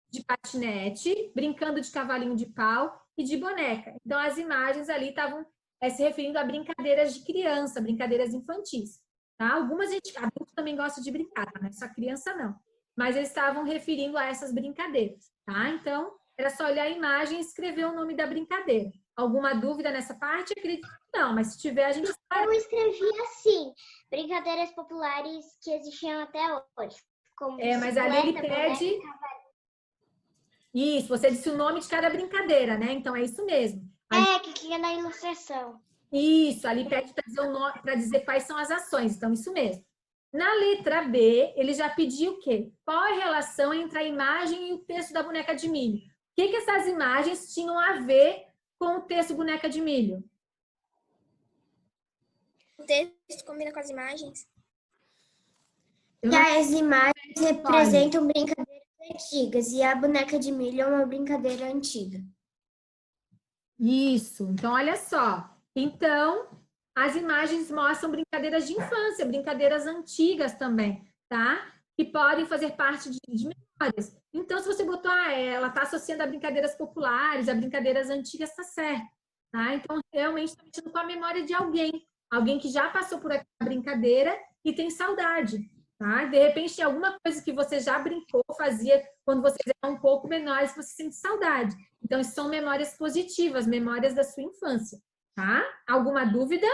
de patinete, brincando de cavalinho de pau e de boneca. Então, as imagens ali estavam se referindo a brincadeiras de criança, brincadeiras infantis. Tá? Algumas adultos também gostam de brincar, tá? Não é só criança, não. Mas eles estavam referindo a essas brincadeiras. Tá? Então, era só olhar a imagem e escrever o nome da brincadeira. Alguma dúvida nessa parte? Acredito que não, mas se tiver, a gente sabe. Eu escrevi assim, brincadeiras populares que existiam até hoje. Como mas ali ele pede... Isso, você disse o nome de cada brincadeira, né? Então, é isso mesmo. Que tinha na ilustração. Isso, ali pede para dizer o nome, para dizer quais são as ações. Então, isso mesmo. Na letra B, ele já pediu o quê? Qual a relação entre a imagem e o texto da boneca de milho? O que essas imagens tinham a ver com o texto boneca de milho? O texto combina com as imagens? E as imagens representam brincadeiras antigas e a boneca de milho é uma brincadeira antiga. Isso. Então, olha só. Então, as imagens mostram brincadeiras de infância, brincadeiras antigas também, tá? Que podem fazer parte de memórias. Então, se você botou, ela está associando a brincadeiras populares, a brincadeiras antigas, está certo. Tá? Então, realmente está mexendo com a memória de alguém. Alguém que já passou por aquela brincadeira e tem saudade. Tá? De repente, tem alguma coisa que você já brincou, fazia quando vocês eram um pouco menores, você sente saudade. Então, isso são memórias positivas, memórias da sua infância. Tá? Alguma dúvida?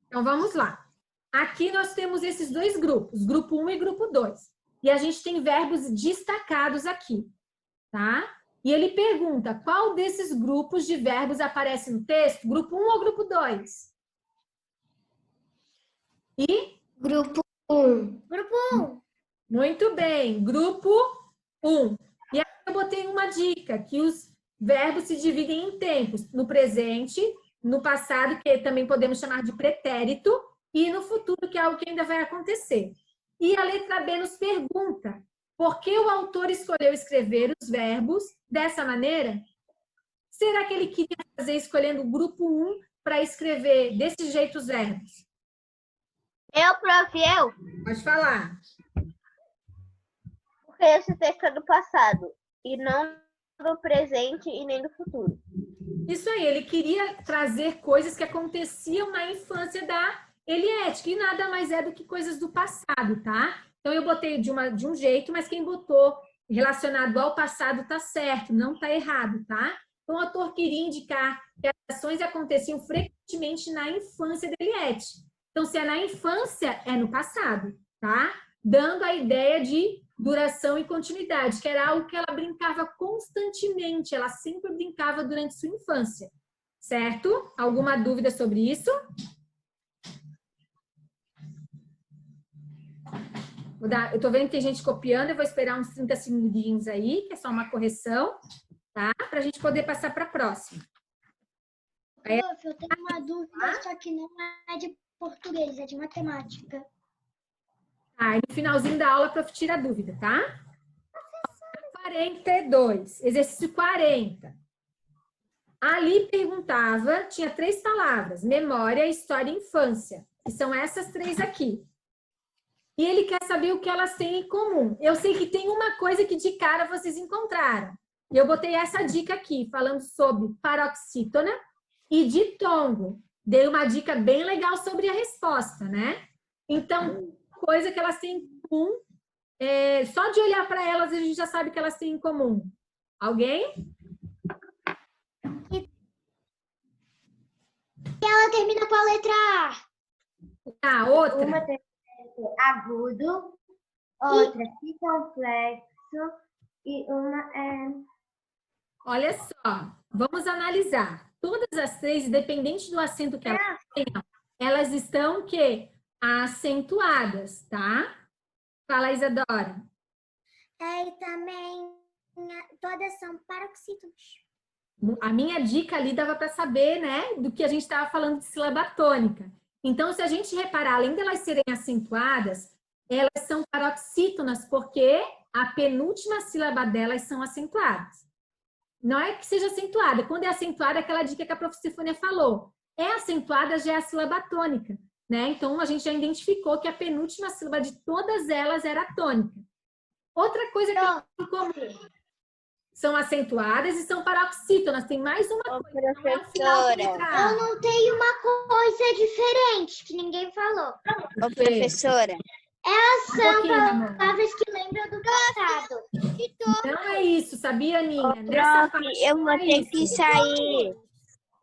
Então, vamos lá. Aqui nós temos esses dois grupos, grupo 1 e grupo 2. e a gente tem verbos destacados aqui, tá? E ele pergunta, qual desses grupos de verbos aparece no texto? Grupo 1 ou grupo 2? E? Grupo 1. Grupo 1. Muito bem, grupo 1. E aqui eu botei uma dica, que os verbos se dividem em tempos, no presente, no passado, que também podemos chamar de pretérito, e no futuro, que é algo que ainda vai acontecer. E a letra B nos pergunta, por que o autor escolheu escrever os verbos dessa maneira? Será que ele queria fazer escolhendo o grupo 1 para escrever desse jeito os verbos? Eu. Pode falar. Porque esse texto é do passado e não do presente e nem do futuro. Isso aí, ele queria trazer coisas que aconteciam na infância da Eliette, que nada mais é do que coisas do passado, tá? Então, eu botei de um jeito, mas quem botou relacionado ao passado tá certo, não tá errado, tá? Então, o autor queria indicar que as ações aconteciam frequentemente na infância da Eliette. Então, se é na infância, é no passado, tá? Dando a ideia de duração e continuidade, que era algo que ela brincava constantemente, ela sempre brincava durante sua infância, certo? Alguma dúvida sobre isso? Eu tô vendo que tem gente copiando, eu vou esperar uns 30 segundinhos aí, que é só uma correção, tá? Pra gente poder passar para a próxima. Prof, eu tenho uma dúvida, só que não é de português, é de matemática. Tá, e no finalzinho da aula, a prof tira a dúvida, tá? 42, exercício 40. Ali perguntava, tinha 3 palavras, memória, história e infância, que são essas 3 aqui. E ele quer saber o que elas têm em comum. Eu sei que tem uma coisa que de cara vocês encontraram. E eu botei essa dica aqui, falando sobre paroxítona e ditongo. Dei uma dica bem legal sobre a resposta, né? Então, coisa que elas têm em comum, só de olhar para elas a gente já sabe que elas têm em comum. Alguém? Ela termina com a letra A. Ah, outra. Uma tem agudo, outra circunflexo e uma é... Olha só, vamos analisar. Todas as 3, independente do acento que elas tenham, elas estão o quê? Acentuadas, tá? Fala, Isadora. E também todas são paroxítonos. A minha dica ali dava para saber, né, do que a gente estava falando de sílaba tônica. Então, se a gente reparar, além de elas serem acentuadas, elas são paroxítonas, porque a penúltima sílaba delas são acentuadas. Não é que seja acentuada. Quando é acentuada, é aquela dica que a prof. Stefânia falou. É acentuada, já é a sílaba tônica, né? Então, a gente já identificou que a penúltima sílaba de todas elas era a tônica. Outra coisa que elas têm em comum são acentuadas e são paroxítonas. Tem mais uma coisa. Professora. Eu não tenho uma coisa diferente que ninguém falou. Ô, professora. São palavras que lembram do passado. Não é isso, sabia, Aninha? Ô, prof, eu vou ter que sair.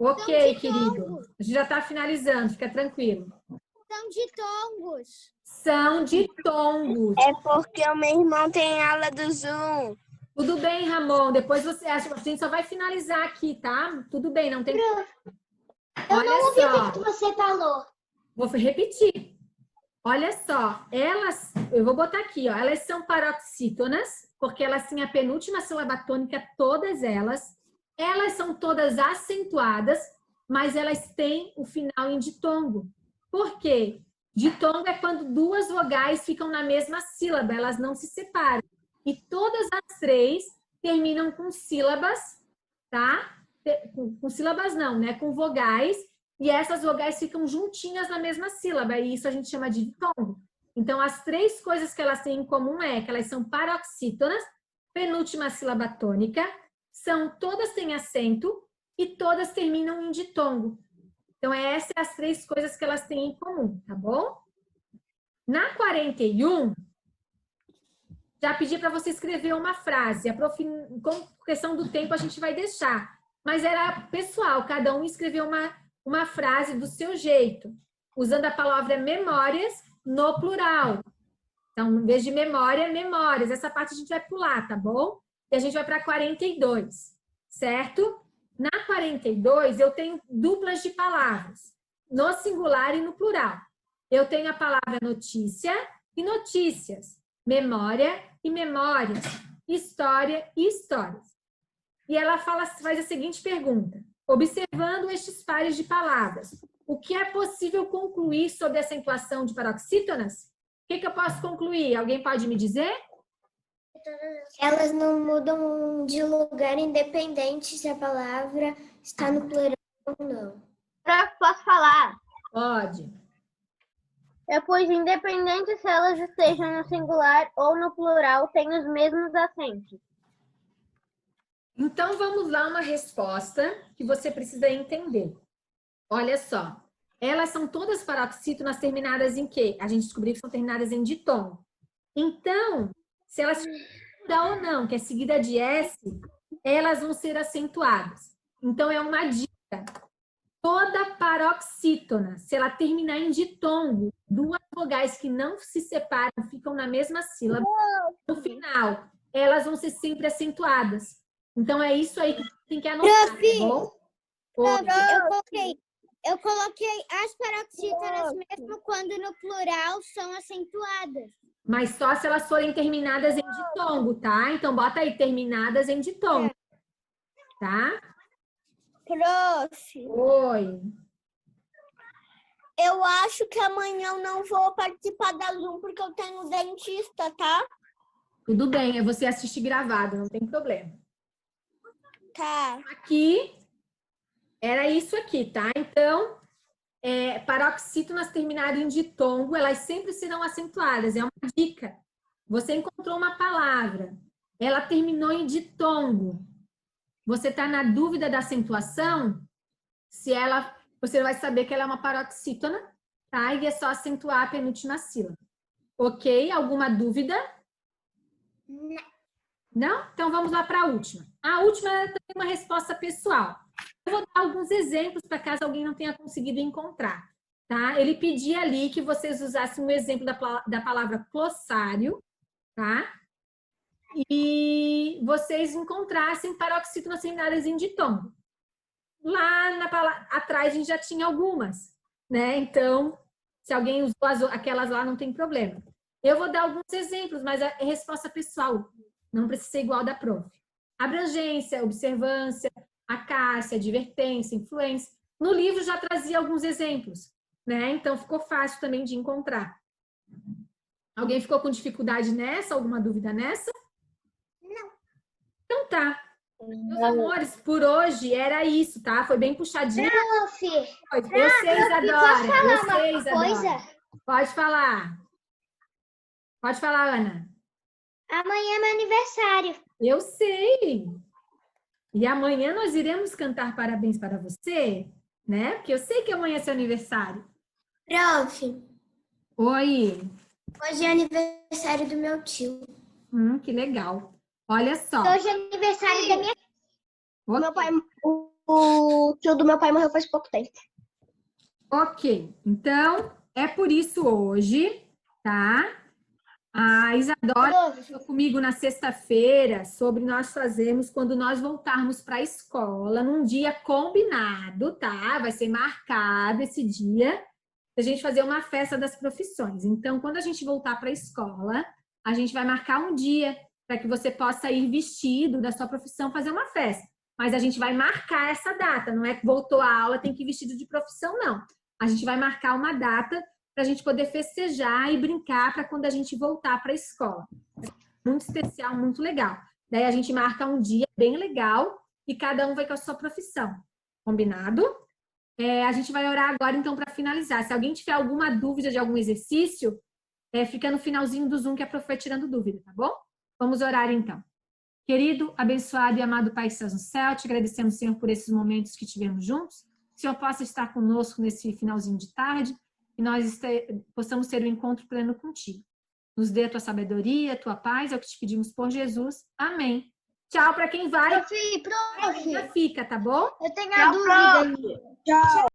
Ok, querido. A gente já está finalizando, fica tranquilo. São ditongos. São ditongos. É porque o meu irmão tem aula do Zoom. Tudo bem, Ramon. Depois a gente só vai finalizar aqui, tá? Tudo bem, não tem... Eu Olha não ouvi só. o que você falou. Vou repetir. Olha só, eu vou botar aqui, ó, elas são paroxítonas, porque elas têm a penúltima sílaba tônica, todas elas. Elas são todas acentuadas, mas elas têm o final em ditongo. Por quê? Ditongo é quando 2 vogais ficam na mesma sílaba, elas não se separam. E todas as 3 terminam com sílabas, tá? Com sílabas não, né? Com vogais. E essas vogais ficam juntinhas na mesma sílaba, e isso a gente chama de ditongo. Então, as 3 coisas que elas têm em comum é que elas são paroxítonas, penúltima sílaba tônica, todas têm acento e todas terminam em ditongo. Então, essas são as 3 coisas que elas têm em comum, tá bom? Na 41, já pedi para você escrever uma frase. Com questão do tempo, a gente vai deixar. Mas era pessoal, cada um escreveu uma frase do seu jeito, usando a palavra memórias no plural, Então, em vez de memória, memórias. Essa parte a gente vai pular, tá bom? E a gente vai para 42, certo? Na 42, eu tenho duplas de palavras, no singular e no plural. Eu tenho a palavra notícia e notícias, memória e memórias, história e histórias. E ela faz a seguinte pergunta: observando estes pares de palavras, o que é possível concluir sobre a acentuação de paroxítonas? O que eu posso concluir? Alguém pode me dizer? Elas não mudam de lugar independente se a palavra está no plural ou não. Posso falar? Pode. Pois, independente se elas estejam no singular ou no plural, têm os mesmos acentos. Então, vamos lá uma resposta que você precisa entender. Olha só. Elas são todas paroxítonas terminadas em quê? A gente descobriu que são terminadas em ditongo. Então, se elas plural ou não, que é seguida de S, elas vão ser acentuadas. Então, é uma dica. Toda paroxítona, se ela terminar em ditongo, duas vogais que não se separam, ficam na mesma sílaba, no final, elas vão ser sempre acentuadas. Então, é isso aí que você tem que anotar, tá bom? Eu coloquei as paroxítonas mesmo quando no plural são acentuadas. Mas só se elas forem terminadas em ditongo, tá? Então, bota aí, terminadas em ditongo. Tá? Prof, Oi. eu acho que amanhã eu não vou participar da Zoom porque eu tenho dentista, tá? Tudo bem, você assiste gravado, não tem problema. Tá. Aqui, era isso aqui, tá? Então, paroxítonas terminadas em ditongo, elas sempre serão acentuadas. É uma dica. Você encontrou uma palavra, ela terminou em ditongo. Você está na dúvida da acentuação? Você vai saber que ela é uma paroxítona, tá? E é só acentuar a penúltima sílaba. Ok? Alguma dúvida? Não. Não? Então vamos lá para a última. A última é também uma resposta pessoal. Eu vou dar alguns exemplos para caso alguém não tenha conseguido encontrar. Tá? Ele pedia ali que vocês usassem um exemplo da palavra glossário, tá? E vocês encontrassem paroxítonas terminadas em ditongo. Lá atrás a gente já tinha algumas, né? Então, se alguém usou aquelas lá, não tem problema. Eu vou dar alguns exemplos, mas é resposta pessoal. Não precisa ser igual da prof. Abrangência, observância, acácia, advertência, influência. No livro já trazia alguns exemplos, né? Então ficou fácil também de encontrar. Alguém ficou com dificuldade nessa? Alguma dúvida nessa? Não. Então tá. Meus amores, por hoje era isso, tá? Foi bem puxadinho. Prof, Eu sei, Isadora. posso falar Eu sei, uma Isadora. coisa? Pode falar. Pode falar, Ana. Amanhã é meu aniversário. Eu sei. E amanhã nós iremos cantar parabéns para você, né? Porque eu sei que amanhã é seu aniversário. Prof, Oi. hoje é aniversário do meu tio. Que legal. Olha só. Hoje é aniversário da minha... Ok. Meu pai, o tio do meu pai morreu faz pouco tempo. Ok. Então, é por isso hoje, tá? A Isadora falou comigo na sexta-feira sobre nós fazermos quando nós voltarmos para a escola, num dia combinado, tá? Vai ser marcado esse dia, a gente fazer uma festa das profissões. Então, quando a gente voltar para a escola, a gente vai marcar um dia para que você possa ir vestido da sua profissão fazer uma festa. Mas a gente vai marcar essa data, não é que voltou a aula, tem que ir vestido de profissão, não. A gente vai marcar uma data para a gente poder festejar e brincar para quando a gente voltar para a escola. Muito especial, muito legal. Daí a gente marca um dia bem legal e cada um vai com a sua profissão. Combinado? A gente vai orar agora, então, para finalizar. Se alguém tiver alguma dúvida de algum exercício, fica no finalzinho do Zoom que a prof vai tirando dúvida, tá bom? Vamos orar, então. Querido, abençoado e amado Pai que estás no céu, te agradecemos, Senhor, por esses momentos que tivemos juntos. Que o Senhor possa estar conosco nesse finalzinho de tarde e nós possamos ter um encontro pleno contigo. Nos dê a tua sabedoria, a tua paz, é o que te pedimos por Jesus. Amém. Tchau para quem vai. Prof, Já fica, tá bom? eu tenho a dúvida. Tchau.